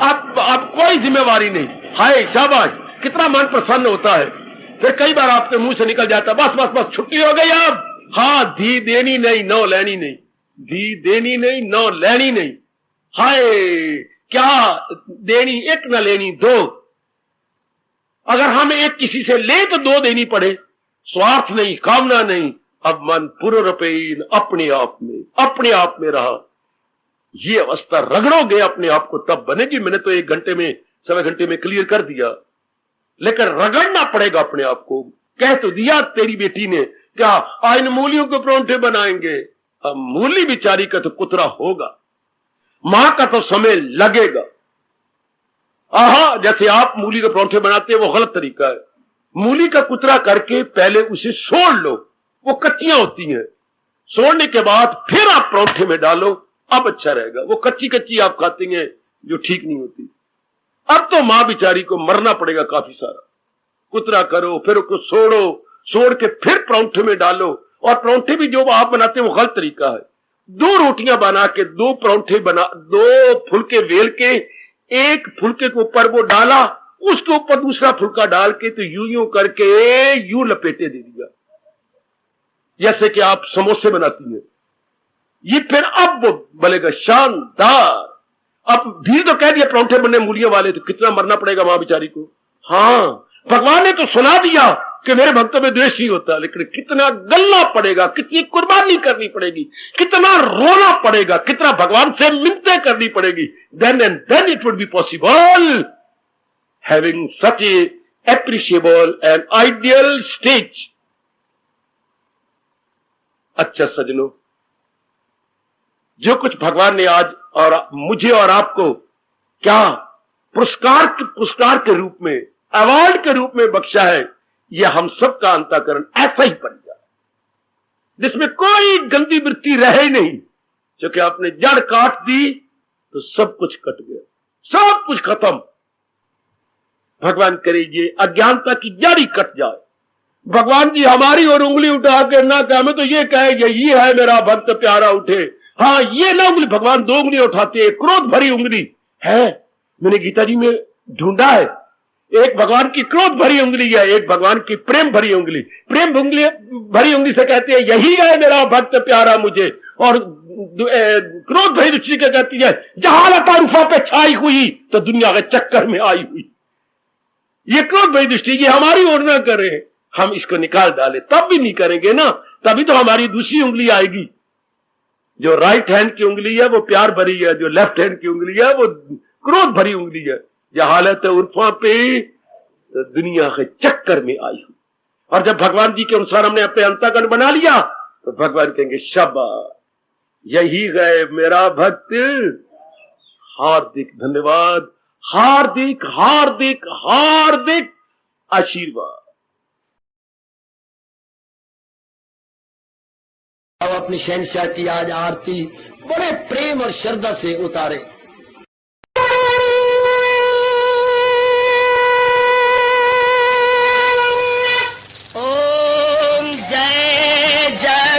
आप कोई जिम्मेवारी नहीं। हाय शाबाश, कितना मन प्रसन्न होता है। फिर कई बार आपके मुंह से निकल जाता बस बस बस छुट्टी हो गई अब। हाँ, धी देनी नहीं, नो लेनी नहीं, धी देनी नहीं, नो लेनी नहीं। हाय, क्या देनी, एक न लेनी दो। अगर हम एक किसी से ले तो दो देनी पड़े, स्वार्थ नहीं, कामना नहीं। अब मन पूर्वपेन अपने आप में रहा। ये अवस्था रगड़ोगे अपने आप को तब बनेगी। मैंने तो 1 घंटे में, 1.25 घंटे में क्लियर कर दिया, लेकिन रगड़ना पड़ेगा अपने आप को। कह तो दिया तेरी बेटी ने, क्या इन मूलियों को परोंठे बनाएंगे। अब मूली बिचारी का तो कुतरा होगा, मां का तो समय लगेगा। आहा, जैसे आप मूली के परोंठे बनाते हैं वो गलत तरीका है। मूली का कुतरा करके पहले उसे सोड़ लो, वो कच्चियां होती हैं, सोड़ने के बाद फिर आप परोंठे में डालो, अब अच्छा रहेगा। वो कच्ची कच्ची आप खाती हैं जो ठीक नहीं होती। अब तो मां बिचारी को मरना पड़ेगा काफी सारा। कुतरा करो, फिर उसको सोड़ो, सोड़ के फिर परोंठे में डालो। और परोंठे भी जो आप बनाते हैं वो गलत तरीका है। 2 रोटियां बना के 2 परोंठे बना, 2 फुलके वेल के, एक फुलके के ऊपर वो डाला, उसके ऊपर दूसरा फुलका डाल के तो यूं करके यूं लपेटे दे दिया, जैसे कि आप समोसे बनाती हैं। ये फिर अब वो बनेगा शानदार। अब धीरे तो कह दिया परोंठे बनने मूलियों वाले, तो कितना मरना पड़ेगा मां बिचारी को। हाँ, भगवान ने तो सुना दिया कि मेरे भक्तों में द्वेष ही होता, लेकिन कितना गलना पड़ेगा, कितनी कुर्बानी करनी पड़ेगी, कितना रोना पड़ेगा, कितना भगवान से मिन्नतें करनी पड़ेगी। Then and then it would be possible having such a appreciable and ideal stage. अच्छा सजनों, जो कुछ भगवान ने आज और मुझे और आपको क्या पुरस्कार के रूप में, अवार्ड के रूप में बख्शा है, यह हम सबका अंतःकरण ऐसा ही बन जाए जिसमें कोई गंदी वृत्ति रहे नहीं। क्योंकि आपने जड़ काट दी तो सब कुछ कट गया, सब कुछ खत्म। भगवान करे ये अज्ञानता की जड़ ही कट जाए। भगवान जी हमारी और उंगली उठा के ना कहे, हमें तो ये कहे यही है मेरा भक्त प्यारा उठे। हाँ, ये ना उंगली, भगवान 2 उंगली उठाते हैं, क्रोध भरी उंगली है। मैंने गीता जी में ढूंढा है, एक भगवान की क्रोध भरी उंगली है, एक भगवान की प्रेम भरी उंगली। प्रेम उंगली भरी उंगली से कहते हैं यही है मेरा भक्त प्यारा मुझे, और क्रोध भरी दृष्टि का कहती है जहालता रूफा पे छाई हुई तो दुनिया के चक्कर में आई हुई। ये क्रोध भरी दृष्टि, ये हमारी ओर ना करे, हम इसको निकाल डाले, तब भी नहीं करेंगे ना, तभी तो हमारी दूसरी उंगली आएगी। जो राइट हैंड की उंगली है वो प्यार भरी है, जो लेफ्ट हैंड की उंगली है वो क्रोध भरी उंगली है। यह हालत है उर्फा पे तो दुनिया के चक्कर में आई हुई। और जब भगवान जी के अनुसार हमने अपने अंतःकरण बना लिया तो भगवान कहेंगे शाबाश, यही गए मेरा भक्त, हार्दिक धन्यवाद, हार्दिक हार्दिक हार्दिक आशीर्वाद। अब अपनी शहंशाह की आज आरती बड़े प्रेम और श्रद्धा से उतारे। ओम जय जय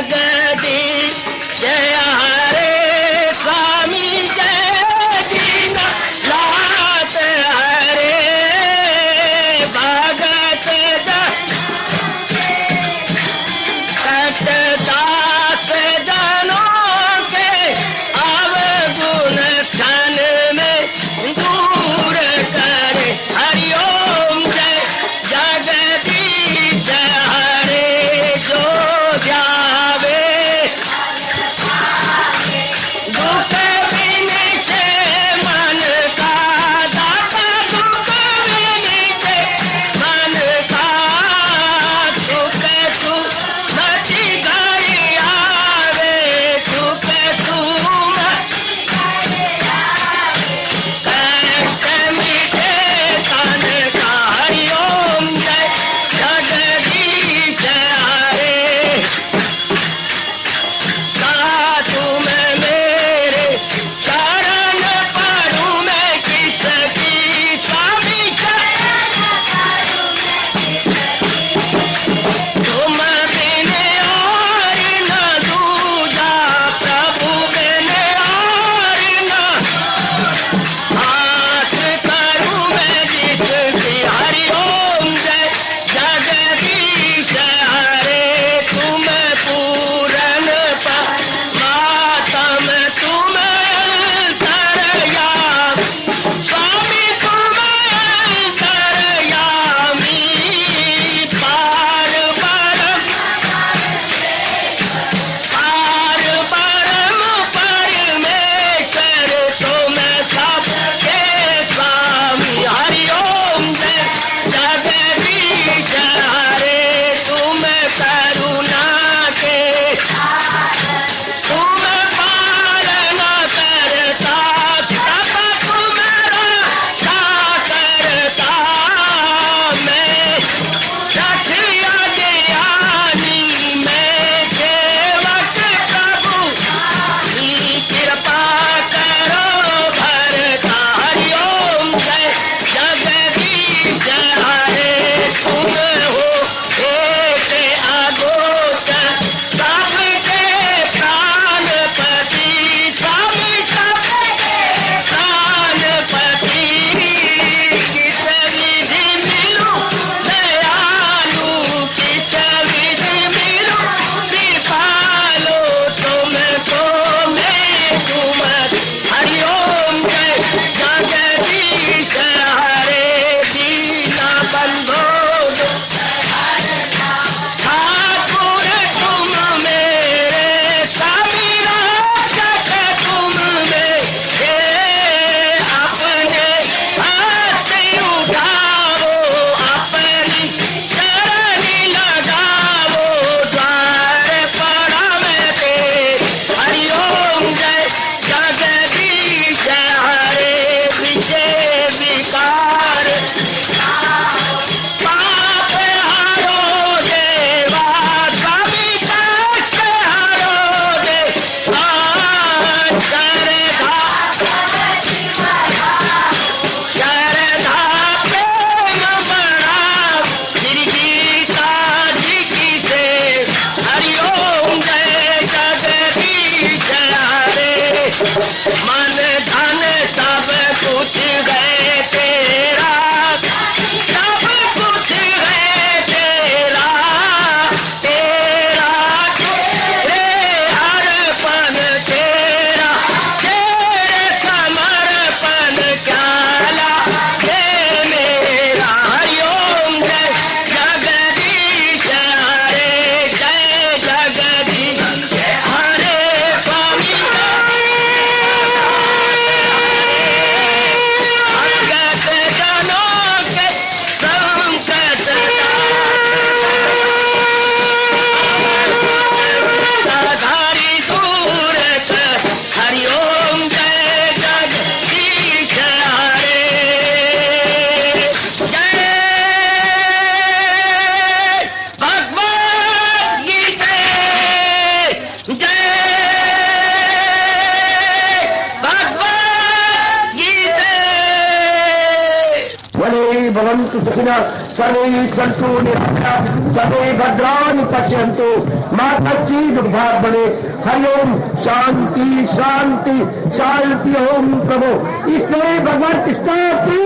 भद्रं सुखिनः सर्वे सन्तु निरामयाः सर्वे भद्राणि पश्यन्तु मा कश्चित् दुःखभाग् भवेत्। हरि ओम शांति शांति शांति। ओम प्रभु इसलिए भगवान कृष्ण की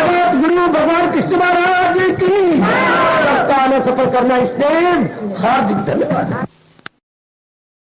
जगत गुरु भगवान कृष्ण महाराज की सप्ताह सफल करना इसलिए हार्दिक धन्यवाद।